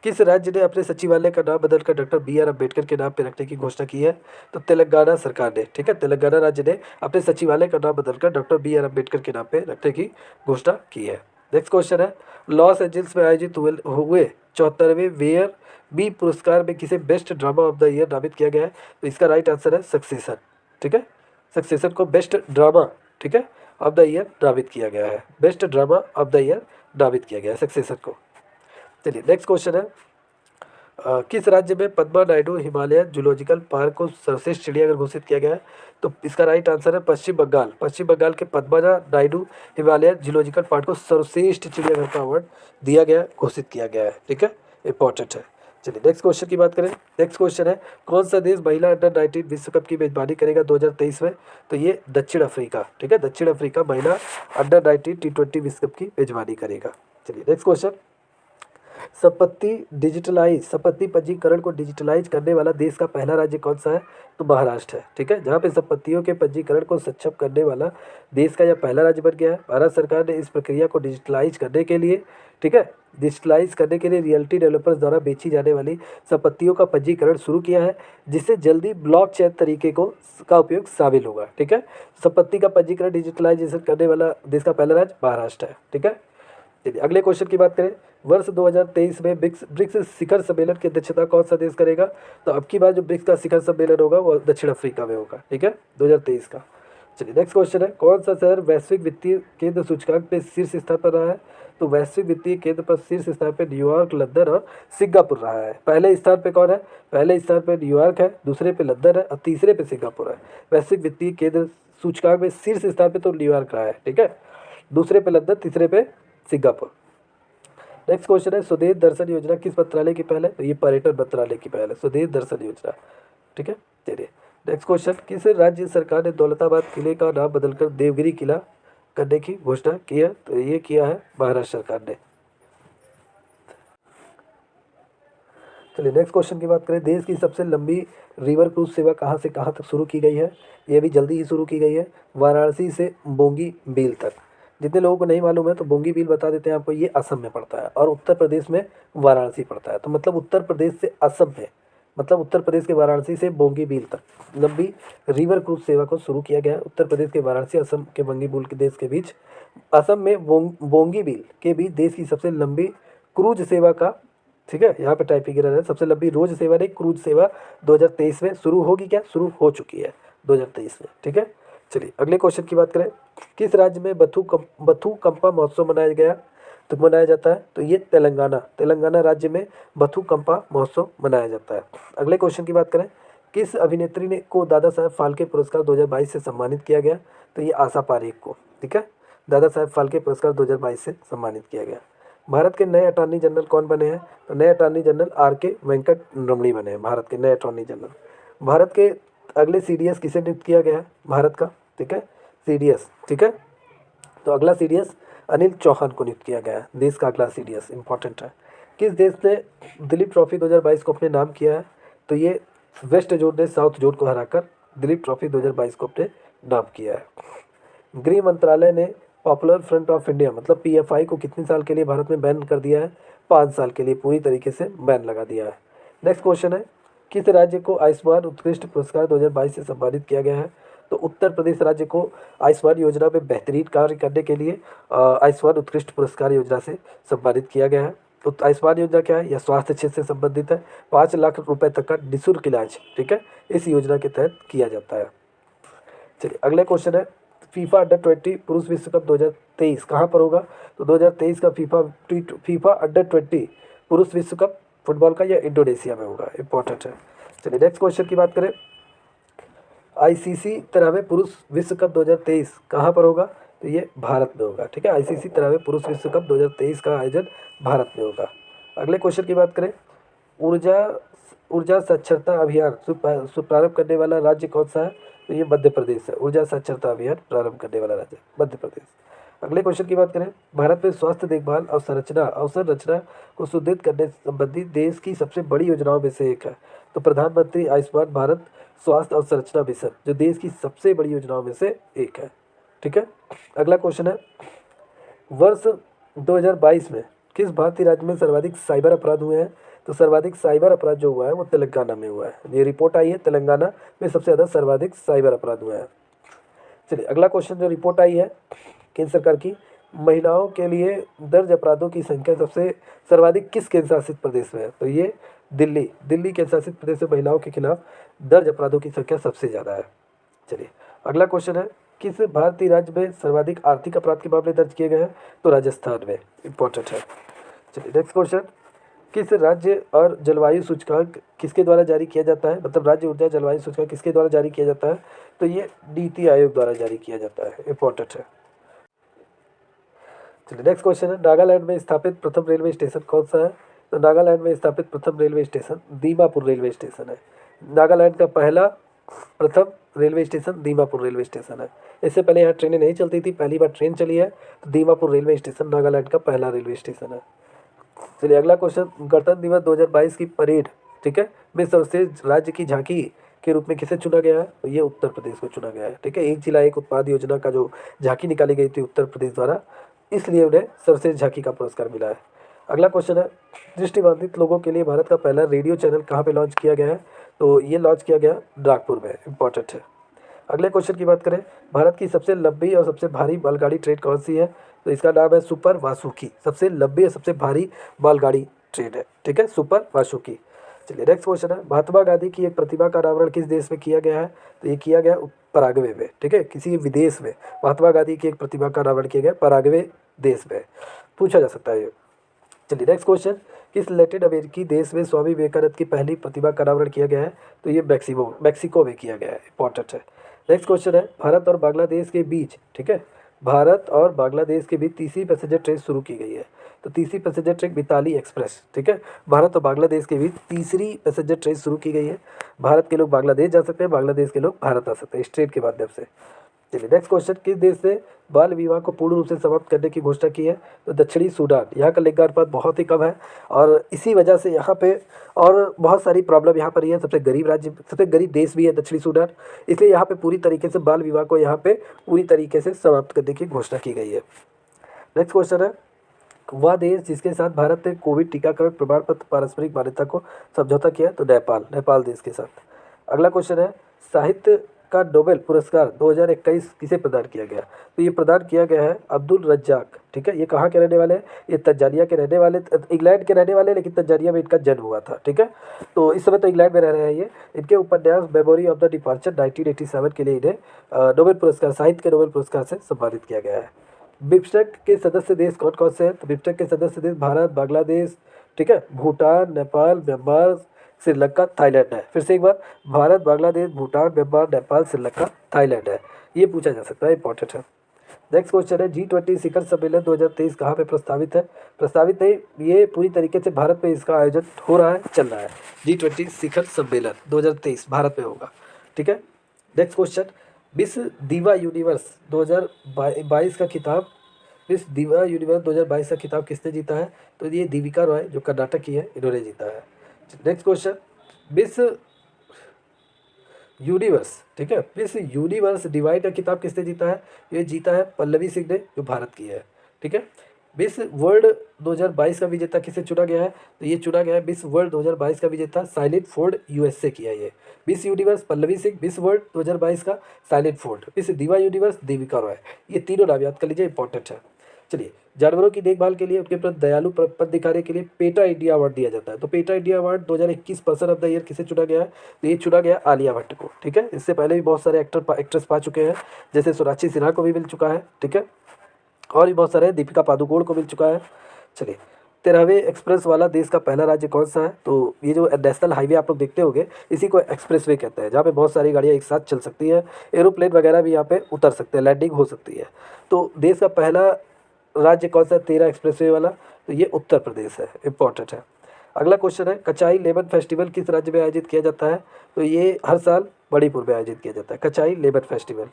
किस राज्य ने अपने सचिवालय का नाम बदलकर डॉक्टर BR अम्बेडकर के नाम पर रखने की घोषणा की है? तो तेलंगाना सरकार ने। ठीक है, तेलंगाना राज्य ने अपने सचिवालय का नाम बदलकर डॉक्टर BR अम्बेडकर के नाम पे रखने की घोषणा की है। नेक्स्ट क्वेश्चन है। लॉस एंजल्स में आयोजित हुए 74वें वेयर बी पुरस्कार में किसे best drama of the year नामित किया गया है? तो इसका राइट आंसर है सक्सेशन। ठीक है, सक्सेशन को बेस्ट ड्रामा, ठीक है, ऑफ द ईयर नामित किया गया है। Best drama of the year नामित किया गया है सक्सेशन को। चलिए नेक्स्ट क्वेश्चन है। किस राज्य में पद्मा नायडू हिमालय जूलॉजिकल पार्क को सर्वश्रेष्ठ चिड़ियाघर घोषित किया गया है? तो इसका राइट आंसर है पश्चिम बंगाल। पश्चिम बंगाल के पद्मा नायडू हिमालय जूलॉजिकल पार्क को सर्वश्रेष्ठ चिड़ियाघर का अवार्ड दिया गया, घोषित किया गया है। ठीक है, इंपॉर्टेंट है। चलिए नेक्स्ट क्वेश्चन की बात करें। नेक्स्ट क्वेश्चन है। कौन सा देश महिला अंडर-19 विश्व कप की मेजबानी करेगा 2023 में? तो ये दक्षिण अफ्रीका। ठीक है, दक्षिण अफ्रीका महिला अंडर-19 T20 विश्व कप की मेजबानी करेगा। चलिए नेक्स्ट क्वेश्चन। संपत्ति पंजीकरण को डिजिटलाइज करने वाला देश का पहला राज्य कौन सा है? तो महाराष्ट्र है। ठीक है, जहाँ पे संपत्तियों के पंजीकरण को सक्षम करने वाला देश का यह पहला राज्य बन गया है। भारत सरकार ने इस प्रक्रिया को डिजिटलाइज करने के लिए, ठीक है, रियल्टी डेवलपर्स द्वारा बेची जाने वाली संपत्तियों का पंजीकरण शुरू किया है, जिससे जल्दी ब्लॉकचेन तरीके का उपयोग शामिल होगा। ठीक है, संपत्ति का पंजीकरण डिजिटलाइजेशन करने वाला देश का पहला राज्य महाराष्ट्र है। ठीक है, चलिए अगले क्वेश्चन की बात करें। वर्ष 2023 में ब्रिक्स शिखर सम्मेलन की अध्यक्षता कौन सा देश करेगा? तो अब की बार जो ब्रिक्स का शिखर सम्मेलन होगा वो दक्षिण अफ्रीका में होगा। ठीक है, 2023 का। चलिए नेक्स्ट क्वेश्चन है। कौन सा शहर वैश्विक वित्तीय केंद्र सूचकांक पे शीर्ष स्थान पर रहा है? तो वैश्विक वित्तीय केंद्र पर शीर्ष स्थान पर न्यूयॉर्क, लंदन और सिंगापुर रहा है। पहले स्थान पे कौन है? पहले स्थान पर न्यूयॉर्क है, दूसरे पे लंदन है और तीसरे पे सिंगापुर है। वैश्विक वित्तीय केंद्र सूचकांक में शीर्ष स्थान पर तो न्यूयॉर्क रहा है। ठीक है, दूसरे पे लंदन, तीसरे पे सिंगापुर। नेक्स्ट क्वेश्चन है। स्वदेश दर्शन योजना किस मंत्रालय की पहल है? तो ये पर्यटन मंत्रालय की पहल है, स्वदेश दर्शन योजना। ठीक है, चलिए नेक्स्ट क्वेश्चन। किस राज्य सरकार ने दौलताबाद किले का नाम बदलकर देवगिरी किला करने की घोषणा की है? तो ये किया है महाराष्ट्र सरकार ने। चलिए नेक्स्ट क्वेश्चन की बात करें, देश की सबसे लंबी रिवर क्रूज सेवा कहाँ से कहाँ तक शुरू की गई है? ये भी जल्दी ही शुरू की गई है, वाराणसी से बोंगी बील तक। जितने लोगों को नहीं मालूम है तो बोंगी बील बता देते हैं आपको, ये असम में पड़ता है और उत्तर प्रदेश में वाराणसी पड़ता है। तो मतलब उत्तर प्रदेश से असम में, मतलब उत्तर प्रदेश के वाराणसी से बोंगी बील तक लंबी रिवर क्रूज सेवा को शुरू किया गया है। उत्तर प्रदेश के वाराणसी, असम के बोंगी बील के देश के बीच, असम में बोंगी बील के बीच देश की सबसे लंबी क्रूज सेवा का, ठीक है, यहाँ पे टाइपिंग एरर है, सबसे लंबी रोज सेवा नहीं क्रूज सेवा 2023 में शुरू होगी, क्या शुरू हो चुकी है 2023 में, ठीक है। चलिए अगले क्वेश्चन की बात करें, किस राज्य में बथुकंपा महोत्सव मनाया गया तो मनाया जाता है? तो ये तेलंगाना राज्य में बथुकंपा महोत्सव मनाया जाता है। अगले क्वेश्चन की बात करें, किस अभिनेत्री ने को दादा साहेब फाल्के पुरस्कार 2022 से सम्मानित किया गया? तो ये आशा पारेख को, ठीक है, दादा साहेब फाल्के पुरस्कार 2022 से सम्मानित किया गया। भारत के नए अटॉर्नी जनरल कौन बने हैं? तो नए अटॉर्नी जनरल RK वेंकट रमणी बने हैं, भारत के नए अटॉर्नी जनरल। भारत के अगले CDS किसे नियुक्त किया गया है? भारत का, ठीक है, CDS, ठीक है। तो अगला CDS अनिल चौहान को नियुक्त किया गया है, देश का अगला CDS इंपॉर्टेंट है। किस देश ने दिलीप ट्रॉफी 2022 को अपने नाम किया है? तो ये वेस्ट जोन ने साउथ जोन को हराकर दिलीप ट्रॉफी 2022 को अपने नाम किया है। गृह मंत्रालय ने पॉपुलर फ्रंट ऑफ इंडिया मतलब PFI को कितने साल के लिए भारत में बैन कर दिया है? 5 साल के लिए पूरी तरीके से बैन लगा दिया है। नेक्स्ट क्वेश्चन है, किस राज्य को आयुष्मान उत्कृष्ट पुरस्कार 2022 से सम्मानित किया गया है? तो उत्तर प्रदेश राज्य को आयुष्मान योजना में बेहतरीन कार्य करने के लिए आयुष्मान उत्कृष्ट पुरस्कार योजना से सम्मानित किया गया है। तो आयुष्मान योजना क्या है? यह स्वास्थ्य क्षेत्र से संबंधित है, 5 लाख रुपए तक का निःशुल्क इलाज, ठीक है, इस योजना के तहत किया जाता है। चलिए अगले क्वेश्चन है, फीफा अंडर 20 पुरुष विश्व कप 2023 कहाँ पर होगा? तो 2023 का फीफा अंडर 20 पुरुष विश्व कप फुटबॉल का, यह इंडोनेशिया में होगा, इंपॉर्टेंट है। चलिए नेक्स्ट क्वेश्चन की बात करें, ICC 93 पुरुष विश्व कप 2023 कहाँ पर होगा? तो ये भारत में होगा, ठीक है, ICC 93 पुरुष विश्व कप 2023 का आयोजन भारत में होगा। अगले क्वेश्चन की बात करें, ऊर्जा साक्षरता अभियान प्रारंभ करने वाला राज्य कौन सा है? तो ये मध्य प्रदेश है, ऊर्जा साक्षरता अभियान प्रारंभ करने वाला राज्य मध्य प्रदेश। अगले क्वेश्चन की बात करें, भारत में स्वास्थ्य देखभाल अवसंरचना को सुदृढ़ करने संबंधी देश की सबसे बड़ी योजनाओं में से एक है। तो प्रधानमंत्री आयुष्मान भारत स्वास्थ्य अवसंरचना मिशन जो देश की सबसे बड़ी योजनाओं में से एक है, ठीक है। अगला क्वेश्चन है, वर्ष 2022 में किस भारतीय राज्य में सर्वाधिक साइबर अपराध हुए हैं? तो सर्वाधिक साइबर अपराध जो हुआ है वो तेलंगाना में हुआ है, ये रिपोर्ट आई है, तेलंगाना में सबसे ज़्यादा सर्वाधिक साइबर अपराध हुआ है। चलिए अगला क्वेश्चन जो रिपोर्ट आई है केंद्र सरकार की, महिलाओं के लिए दर्ज अपराधों की संख्या सबसे सर्वाधिक किस केंद्र शासित प्रदेश में है? तो ये दिल्ली केंद्र शासित प्रदेश में महिलाओं के खिलाफ दर्ज अपराधों की संख्या सबसे ज़्यादा है। चलिए अगला क्वेश्चन है, किस भारतीय राज्य में सर्वाधिक आर्थिक अपराध के मामले दर्ज किए गए हैं? तो राजस्थान में, इंपॉर्टेंट है। चलिए नेक्स्ट क्वेश्चन, किस राज्य और जलवायु सूचकांक किसके द्वारा जारी किया जाता है? मतलब राज्य ऊर्जा जलवायु सूचकांक किसके द्वारा जारी किया जाता है? तो ये नीति आयोग द्वारा जारी किया जाता है, इंपॉर्टेंट है। चलिए नेक्स्ट क्वेश्चन है, नागालैंड में स्थापित प्रथम रेलवे स्टेशन कौन सा है? तो नागालैंड में स्थापित प्रथम railway station Dimapur railway station है। नागालैंड का पहला प्रथम railway station Dimapur railway station है। इससे पहले यहाँ ट्रेनें नहीं चलती थी, पहली बार ट्रेन चली है, तो दीमापुर रेलवे स्टेशन नागालैंड का पहला रेलवे स्टेशन है। चलिए अगला क्वेश्चन, गणतंत्र दिवस 2022 की परेड, ठीक है, में सर्वश्रेष्ठ राज्य की झांकी के रूप में किसे चुना गया है? तो ये उत्तर प्रदेश को चुना गया है, ठीक है, एक जिला एक उत्पाद योजना का जो झांकी निकाली गई थी उत्तर प्रदेश द्वारा, इसलिए उन्हें सर्वश्रेष्ठ झांकी का पुरस्कार मिला है। अगला क्वेश्चन है, दृष्टिबाधित लोगों के लिए भारत का पहला रेडियो चैनल कहाँ पे लॉन्च किया गया है? तो ये लॉन्च किया गया नागपुर में, इंपॉर्टेंट है। अगले क्वेश्चन की बात करें, भारत की सबसे लंबी और सबसे भारी मालगाड़ी ट्रेन कौन सी है? तो इसका नाम है सुपर वासुकी, सबसे लंबी और सबसे भारी मालगाड़ी ट्रेन है, ठीक है, सुपर वासुकी। चलिए नेक्स्ट क्वेश्चन है, महात्मा गांधी की एक प्रतिमा का अनावरण किस देश में किया गया है? तो ये किया गया पराग्वे में, ठीक है, किसी विदेश में महात्मा गांधी की एक प्रतिमा का अनावरण किया गया पराग्वे देश में, पूछा जा सकता है ये। चलिए नेक्स्ट क्वेश्चन, किस लैटिन अमेरिकी देश में स्वामी विवेकानंद की पहली प्रतिमा का अनावरण किया गया है? तो ये मैक्सिको में किया गया है, इंपॉर्टेंट है। नेक्स्ट क्वेश्चन है, भारत और बांग्लादेश के बीच, ठीक है, भारत और बांग्लादेश के बीच तीसरी पैसेंजर ट्रेन शुरू की गई है। तो तीसरी पैसेंजर ट्रेन मिताली एक्सप्रेस, ठीक है, भारत और बांग्लादेश के बीच तीसरी पैसेंजर ट्रेन शुरू की गई है। भारत के लोग बांग्लादेश जा सकते हैं, बांग्लादेश के लोग भारत आ सकते हैं इस ट्रेन के माध्यम से। चलिए नेक्स्ट क्वेश्चन, किस देश ने बाल विवाह को पूर्ण रूप से समाप्त करने की घोषणा की है? तो दक्षिणी सूडान। यहाँ का लिंग अनुपात बहुत ही कम है और इसी वजह से यहाँ पे और बहुत सारी प्रॉब्लम यहाँ पर ही है। सबसे गरीब राज्य, सबसे गरीब देश भी है दक्षिणी सूडान, इसलिए यहाँ पे पूरी तरीके से बाल विवाह को यहाँ पे पूरी तरीके से समाप्त करने की घोषणा की गई है। नेक्स्ट क्वेश्चन है, वह देश जिसके साथ भारत ने कोविड टीकाकरण प्रमाण पत्र पारस्परिक मान्यता को समझौता किया? तो नेपाल, नेपाल देश के साथ। अगला क्वेश्चन है, साहित्य का नोबेल पुरस्कार 2021 किसे प्रदान किया गया? तो ये प्रदान किया गया है अब्दुल रज्जाक। ठीक है, ये कहाँ के रहने वाले हैं? ये तंजानिया के रहने वाले, इंग्लैंड के रहने वाले, लेकिन तंजानिया में इनका जन्म हुआ था। ठीक है, तो इस समय तो इंग्लैंड में रह रहे हैं ये। इनके उपन्यास मेमोरी ऑफ द डिपार्चर 1987 के लिए इन्हें नोबेल पुरस्कार, साहित्य के नोबेल पुरस्कार से सम्मानित किया गया है। बिम्स्टेक के सदस्य देश कौन कौन से हैं? तो बिम्स्टेक के सदस्य देश भारत, बांग्लादेश, ठीक है, भूटान, नेपाल, म्यांमार, श्रीलंका, थाईलैंड है। फिर से एक बार, भारत, बांग्लादेश, भूटान, म्यांमार, नेपाल, श्रीलंका, थाईलैंड है। ये पूछा जा सकता है, इंपॉर्टेंट है। नेक्स्ट क्वेश्चन है, G20 शिखर सम्मेलन 2023 कहाँ पे प्रस्तावित है? प्रस्तावित नहीं, ये पूरी तरीके से भारत में इसका आयोजन हो रहा है, चल रहा है। G20 शिखर सम्मेलन 2023 भारत में होगा। ठीक है, नेक्स्ट क्वेश्चन, विश्व दीवा यूनिवर्स 2022 का खिताब, विश्व दीवा यूनिवर्स 2022 का खिताब किसने जीता है? तो ये दीपिका रॉय जो कर्नाटक की है, इन्होंने जीता है। नेक्स्ट क्वेश्चन, विश्व यूनिवर्स, ठीक है, विश्व यूनिवर्स डिवाइड का खिताब किसने जीता है? ये जीता है पल्लवी सिंह ने, जो भारत की है। ठीक है, विश्व वर्ल्ड 2022 का विजेता किसे चुना गया है? तो ये चुना गया है विश्व वर्ल्ड 2022 का विजेता साइलेंट फोर्ड, यूएसए की है ये। विश्व यूनिवर्स पल्लवी सिंह, विश्व वर्ल्ड 2022 का साइलेंट फोर्ड, विश्व दीवा यूनिवर्स दीपिका रॉय। ये तीनों नाम याद कर लीजिए, इंपॉर्टेंट है। चलिए, जानवरों की देखभाल के लिए, उनके प्रति दयालु पद दिखाने के लिए पेटा इंडिया अवार्ड दिया जाता है। तो PETA India award 2021 person of the year किसे चुना गया है? तो ये चुना गया आलिया भट्ट को। ठीक है, इससे पहले भी बहुत सारे एक्ट्रेस पा चुके हैं, जैसे सोनाक्षी सिन्हा को भी मिल चुका है। ठीक है, और भी बहुत सारे, दीपिका पादुकोण को मिल चुका है। चलिए, 13वें एक्सप्रेस वाला देश का पहला राज्य कौन सा है? तो ये जो नेशनल हाईवे आप लोग देखते होंगे, इसी को एक्सप्रेस वे कहते हैं, जहाँ पे बहुत सारी गाड़ियाँ एक साथ चल सकती हैं, एरोप्लेन वगैरह भी यहाँ पे उतर सकते हैं, लैंडिंग हो सकती है। तो देश का पहला राज्य कौन सा है 13 एक्सप्रेस वे वाला? तो ये उत्तर प्रदेश है, इंपॉर्टेंट है। अगला क्वेश्चन है, कचाई लेमन फेस्टिवल किस राज्य में आयोजित किया जाता है? तो ये हर साल मणिपुर में आयोजित किया जाता है, कचाई लेमन फेस्टिवल।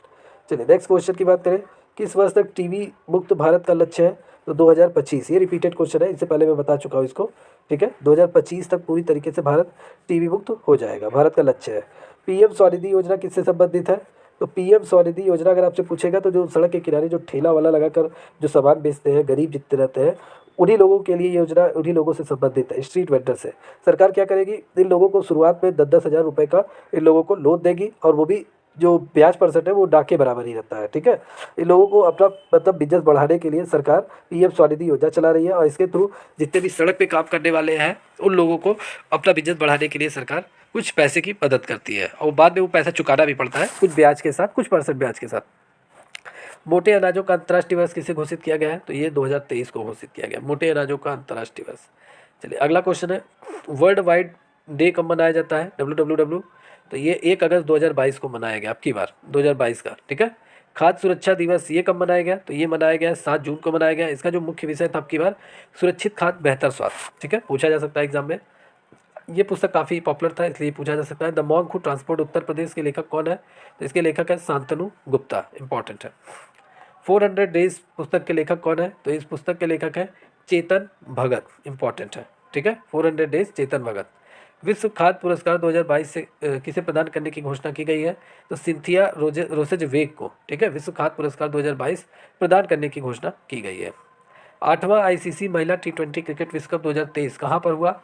चलिए, नेक्स्ट क्वेश्चन की बात करें, किस वर्ष तक टीबी मुक्त भारत का लक्ष्य है? तो 2025। ये रिपीटेड क्वेश्चन है, इससे पहले मैं बता चुका हूँ इसको। ठीक है, 2025 तक पूरी तरीके से भारत टीबी मुक्त हो जाएगा, भारत का लक्ष्य है। पीएम स्वनिधि योजना किससे संबंधित है? तो पीएम स्वनिधि योजना अगर आपसे पूछेगा तो जो सड़क के किनारे जो ठेला वाला लगाकर जो सामान बेचते हैं, गरीब जितने रहते हैं, उन्हीं लोगों के लिए योजना, उन्हीं लोगों से संबंधित है, स्ट्रीट वेंडर से। सरकार क्या करेगी, इन लोगों को शुरुआत में 10-10 हज़ार रुपये का इन लोगों को लोन देगी, और वो भी जो ब्याज परसेंट है वो डा के बराबर ही रहता है। ठीक है, इन लोगों को अपना मतलब बिजनेस बढ़ाने के लिए सरकार पीएम स्वनिधि योजना चला रही है, और इसके थ्रू जितने भी सड़क पे काम करने वाले हैं उन लोगों को अपना बिजनेस बढ़ाने के लिए सरकार कुछ पैसे की मदद करती है, और बाद में वो पैसा चुकाना भी पड़ता है, कुछ ब्याज के साथ, कुछ परसेंट ब्याज के साथ। मोटे अनाजों का अंतर्राष्ट्रीय दिवस किसे घोषित किया गया है? तो ये 2023 को घोषित किया गया, मोटे अनाजों का अंतर्राष्ट्रीय दिवस। चलिए, अगला क्वेश्चन है, वर्ल्ड वाइड डे कब मनाया जाता है? WWW। तो ये 1 अगस्त 2022 को मनाया गया, अब की बार 2022 का। ठीक है, खाद्य सुरक्षा दिवस ये कब मनाया गया? तो ये मनाया गया 7 जून को मनाया गया। इसका जो मुख्य विषय था अब की बार, सुरक्षित खाद्य बेहतर स्वास्थ्य। ठीक है, पूछा जा सकता है एग्जाम में। ये पुस्तक काफ़ी पॉपुलर था, इसलिए पूछा जा सकता है। The monk who transport Uttar Pradesh के लेखक कौन है? तो इसके लेखक है शांतनु गुप्ता, इंपॉर्टेंट है। 400 डेज पुस्तक के लेखक कौन है? तो इस पुस्तक के लेखक है चेतन भगत, इंपॉर्टेंट है। ठीक है, 400 डेज चेतन भगत। विश्व खाद्य पुरस्कार 2022 से किसे प्रदान करने की घोषणा की गई है? तो सिंथिया रोसेज वेग को। ठीक है, विश्व खाद्य पुरस्कार 2022 प्रदान करने की घोषणा की गई है। 8वां आईसीसी महिला T20 क्रिकेट विश्व कप 2023 कहाँ पर हुआ?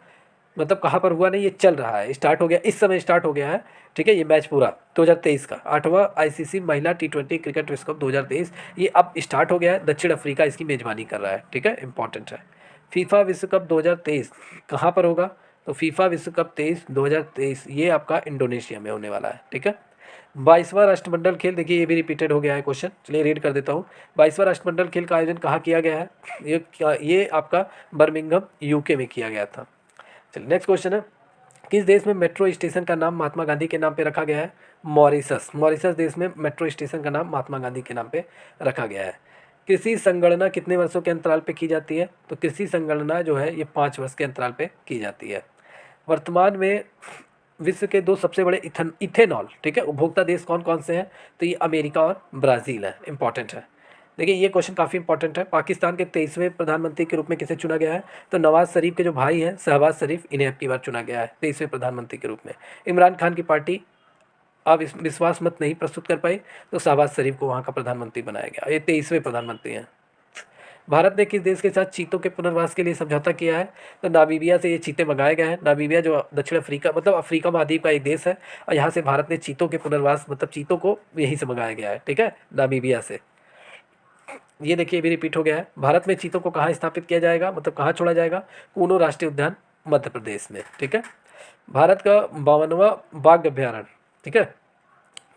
मतलब कहाँ पर हुआ नहीं, ये चल रहा है, स्टार्ट हो गया, इस समय स्टार्ट हो गया है। ठीक है, ये मैच पूरा 2023 का 8वां आईसीसी महिला T20 क्रिकेट विश्व कप 2023 ये अब स्टार्ट हो गया है। दक्षिण अफ्रीका इसकी मेजबानी कर रहा है। ठीक है, इंपॉर्टेंट है। फीफा विश्व कप 2023 कहाँ पर होगा? तो फीफा विश्व कप 2023 ये आपका इंडोनेशिया में होने वाला है। ठीक है, 22वां राष्ट्रमंडल खेल, देखिए ये भी रिपीटेड हो गया है क्वेश्चन, चलिए रीड कर देता हूँ। 22वां राष्ट्रमंडल खेल का आयोजन कहाँ किया गया है? ये आपका बर्मिंघम यूके में किया गया था। चलिए, नेक्स्ट क्वेश्चन है, किस देश में मेट्रो स्टेशन का नाम महात्मा गांधी के नाम पे रखा गया है? मॉरिशस, मॉरिशस देश में मेट्रो स्टेशन का नाम महात्मा गांधी के नाम पे रखा गया है। कृषि संगणना कितने वर्षों के अंतराल पे की जाती है? तो कृषि संगणना जो है ये 5 वर्ष के अंतराल पे की जाती है। वर्तमान में विश्व के 2 सबसे बड़े इथेनॉल, ठीक है, उपभोक्ता देश कौन कौन से हैं? तो ये अमेरिका और ब्राज़ील है, इंपॉर्टेंट है। देखिए ये क्वेश्चन काफ़ी इंपॉर्टेंट है। पाकिस्तान के 23वें प्रधानमंत्री के रूप में किसे चुना गया है? तो नवाज शरीफ के जो भाई हैं शहबाज शरीफ, इन्हें अब की बार चुना गया है 23वें प्रधानमंत्री के रूप में। इमरान खान की पार्टी अब इस विश्वास मत नहीं प्रस्तुत कर पाई, तो शहबाज शरीफ को वहाँ का प्रधानमंत्री बनाया गया। ये 23वें प्रधानमंत्री हैं। भारत ने किस देश के साथ चीतों के पुनर्वास के लिए समझौता किया है? तो नामीबिया से ये चीते मंगाए गए हैं। नामीबिया जो दक्षिण अफ्रीका मतलब अफ्रीका महाद्वीप का एक देश है, और यहाँ से भारत ने चीतों के पुनर्वास मतलब चीतों को यहीं से मंगाया गया है, ठीक है, नामीबिया से। ये देखिए भी रिपीट हो गया है। भारत में चीतों को कहाँ स्थापित किया जाएगा, मतलब कहाँ छोड़ा जाएगा? कूनो राष्ट्रीय उद्यान, मध्य प्रदेश में, ठीक है। भारत का 52वां बाघ अभ्यारण्य, ठीक है,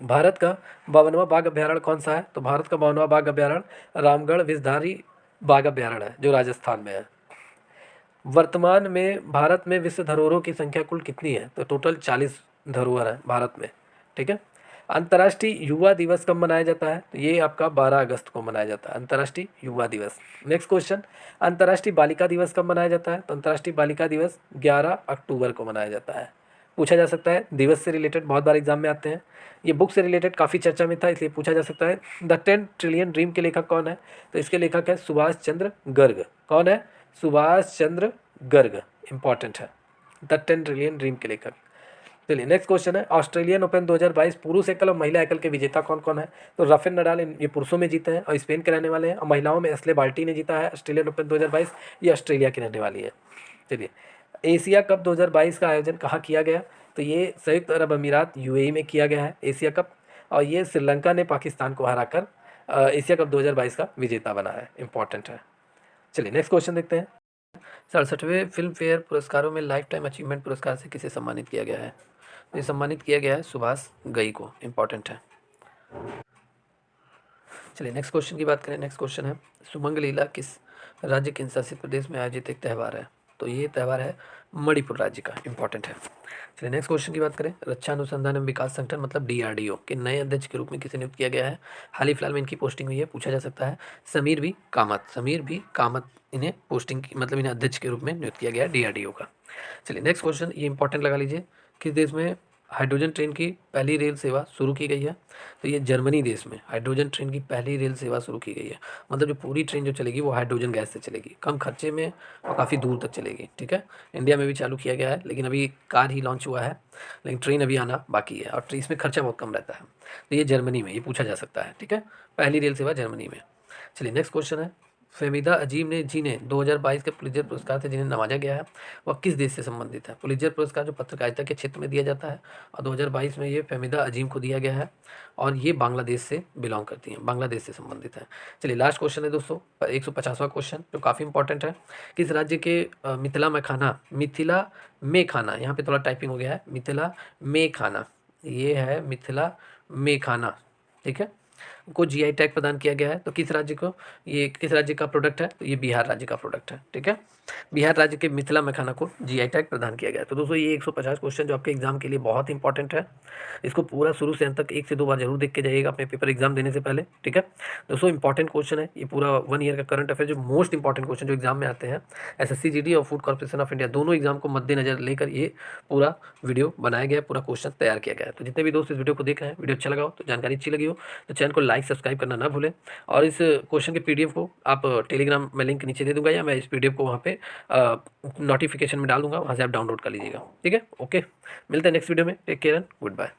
भारत का 52वां बाघ अभ्यारण्य कौन सा है? तो भारत का 52वां बाघ अभ्यारण्य रामगढ़ विषधारी बाघ अभ्यारण्य है, जो राजस्थान में है। वर्तमान में भारत में विश्व धरोहरों की संख्या कुल कितनी है? तो टोटल 40 धरोहर है भारत में, ठीक है। अंतर्राष्ट्रीय युवा दिवस कब मनाया जाता है? तो ये आपका 12 अगस्त को मनाया जाता है, अंतर्राष्ट्रीय युवा दिवस। नेक्स्ट क्वेश्चन, अंतर्राष्ट्रीय बालिका दिवस कब मनाया जाता है? तो अंतर्राष्ट्रीय बालिका दिवस 11 अक्टूबर को मनाया जाता है। पूछा जा सकता है, दिवस से रिलेटेड बहुत बार एग्जाम में आते हैं। ये बुक से रिलेटेड काफ़ी चर्चा में था, इसलिए पूछा जा सकता है। द 10 ट्रिलियन ड्रीम के लेखक कौन है? तो इसके लेखक है सुभाष चंद्र गर्ग। कौन है? सुभाष चंद्र गर्ग, इंपॉर्टेंट है, द 10 ट्रिलियन ड्रीम के लेखक। चलिए नेक्स्ट क्वेश्चन है, ऑस्ट्रेलियन ओपन 2022 पुरुष एकल और महिला एकल के विजेता कौन कौन है? तो राफेल नडाल ये पुरुषों में जीते हैं और स्पेन के रहने वाले हैं, और महिलाओं में एस्ले बाल्टी ने जीता है ऑस्ट्रेलियन ओपन 2022, ये ऑस्ट्रेलिया की रहने वाली है। चलिए, एशिया कप 2022 का आयोजन कहाँ किया गया? तो ये संयुक्त अरब अमीरात यूएई में किया गया है एशिया कप, और ये श्रीलंका ने पाकिस्तान को हराकर एशिया कप 2022 का विजेता बना है, इंपॉर्टेंट है। चलिए नेक्स्ट क्वेश्चन देखते हैं। 67वें फिल्म फेयर पुरस्कारों में लाइफ टाइम अचीवमेंट पुरस्कार से किसे सम्मानित किया गया है? ये सम्मानित किया गया है सुभाष घई को, इंपॉर्टेंट है। चलिए नेक्स्ट क्वेश्चन की बात करें। नेक्स्ट क्वेश्चन है, सुमंग लीला किस राज्य केंद्र शासित प्रदेश में आयोजित एक त्यौहार है? तो ये त्यौहार है मणिपुर राज्य का, इंपॉर्टेंट है। चलिए नेक्स्ट क्वेश्चन की बात करें। रक्षा अनुसंधान एवं विकास संगठन मतलब डीआरडीओ के नए अध्यक्ष के रूप में किसे नियुक्त किया गया है? हाल ही फिलहाल में इनकी पोस्टिंग हुई है, पूछा जा सकता है। समीर बी कामत इन्हें पोस्टिंग मतलब इन्हें अध्यक्ष के रूप में नियुक्त किया गया है डीआरडीओ का। चलिए नेक्स्ट क्वेश्चन, ये इंपॉर्टेंट लगा लीजिए। किस देश में हाइड्रोजन ट्रेन की पहली रेल सेवा शुरू की गई है? तो ये जर्मनी देश में हाइड्रोजन ट्रेन की पहली रेल सेवा शुरू की गई है। मतलब जो पूरी ट्रेन जो चलेगी वो हाइड्रोजन गैस से चलेगी, कम खर्चे में और काफ़ी दूर तक चलेगी, ठीक है। इंडिया में भी चालू किया गया है, लेकिन अभी कार ही लॉन्च हुआ है, लेकिन ट्रेन अभी आना बाकी है, और इसमें खर्चा बहुत कम रहता है। तो ये जर्मनी में, ये पूछा जा सकता है, ठीक है, पहली रेल सेवा जर्मनी में। चलिए नेक्स्ट क्वेश्चन है, फेमिदा अजीम ने जी ने 2022 के पुलित्जर पुरस्कार से जिन्हें नवाजा गया है वह किस देश से संबंधित है? पुलित्जर पुरस्कार जो पत्रकारिता के क्षेत्र में दिया जाता है, और 2022 में ये फेमिदा अजीम को दिया गया है, और ये बांग्लादेश से बिलोंग करती हैं, बांग्लादेश से संबंधित है। चलिए लास्ट क्वेश्चन है दोस्तों, 150वां क्वेश्चन जो काफ़ी इंपॉर्टेंट है। किस राज्य के मिथिला में खाना, यहाँ पे थोड़ा टाइपिंग हो गया है, मिथिला में खाना, ये है मिथिला में खाना, ठीक है, को जीआई टैग प्रदान किया गया है। तो किस राज्य को, ये किस राज्य का प्रोडक्ट है? तो ये बिहार राज्य का प्रोडक्ट है, ठीक है। बिहार राज्य के मिथिला मखाना को जीआई टैग प्रदान किया गया है। तो दोस्तों ये 150 क्वेश्चन जो आपके एग्जाम के लिए बहुत इंपॉर्टेंट है, इसको पूरा शुरू से अंत तक 1 से 2 बार जरूर देख के जाइएगा अपने पेपर एग्जाम देने से पहले, ठीक है दोस्तों। इंपॉर्टेंट क्वेश्चन है ये, पूरा 1 ईयर का करंट अफेयर जो मोस्ट इंपॉर्टेंट क्वेश्चन जो एग्जाम में आते हैं, एसएससी जीडी और फूड कॉर्पोरेशन ऑफ इंडिया दोनों एग्जाम को मद्देनजर लेकर ये पूरा वीडियो बनाया गया, पूरा क्वेश्चन तैयार किया गया है। तो जितने भी दोस्त इस वीडियो को देख रहे हैं, वीडियो अच्छा लगा हो तो जानकारी अच्छी लगी हो तो चैनल को लाइक सब्सक्राइब करना ना भूलें, और इस क्वेश्चन के पीडीएफ को आप टेलीग्राम में लिंक नीचे दे दूंगा, या मैं इस पीडीएफ को वहाँ पे नोटिफिकेशन में डाल दूंगा, वहाँ से आप डाउनलोड कर लीजिएगा, ठीक है। ओके, मिलते हैं नेक्स्ट वीडियो में, take care and good bye.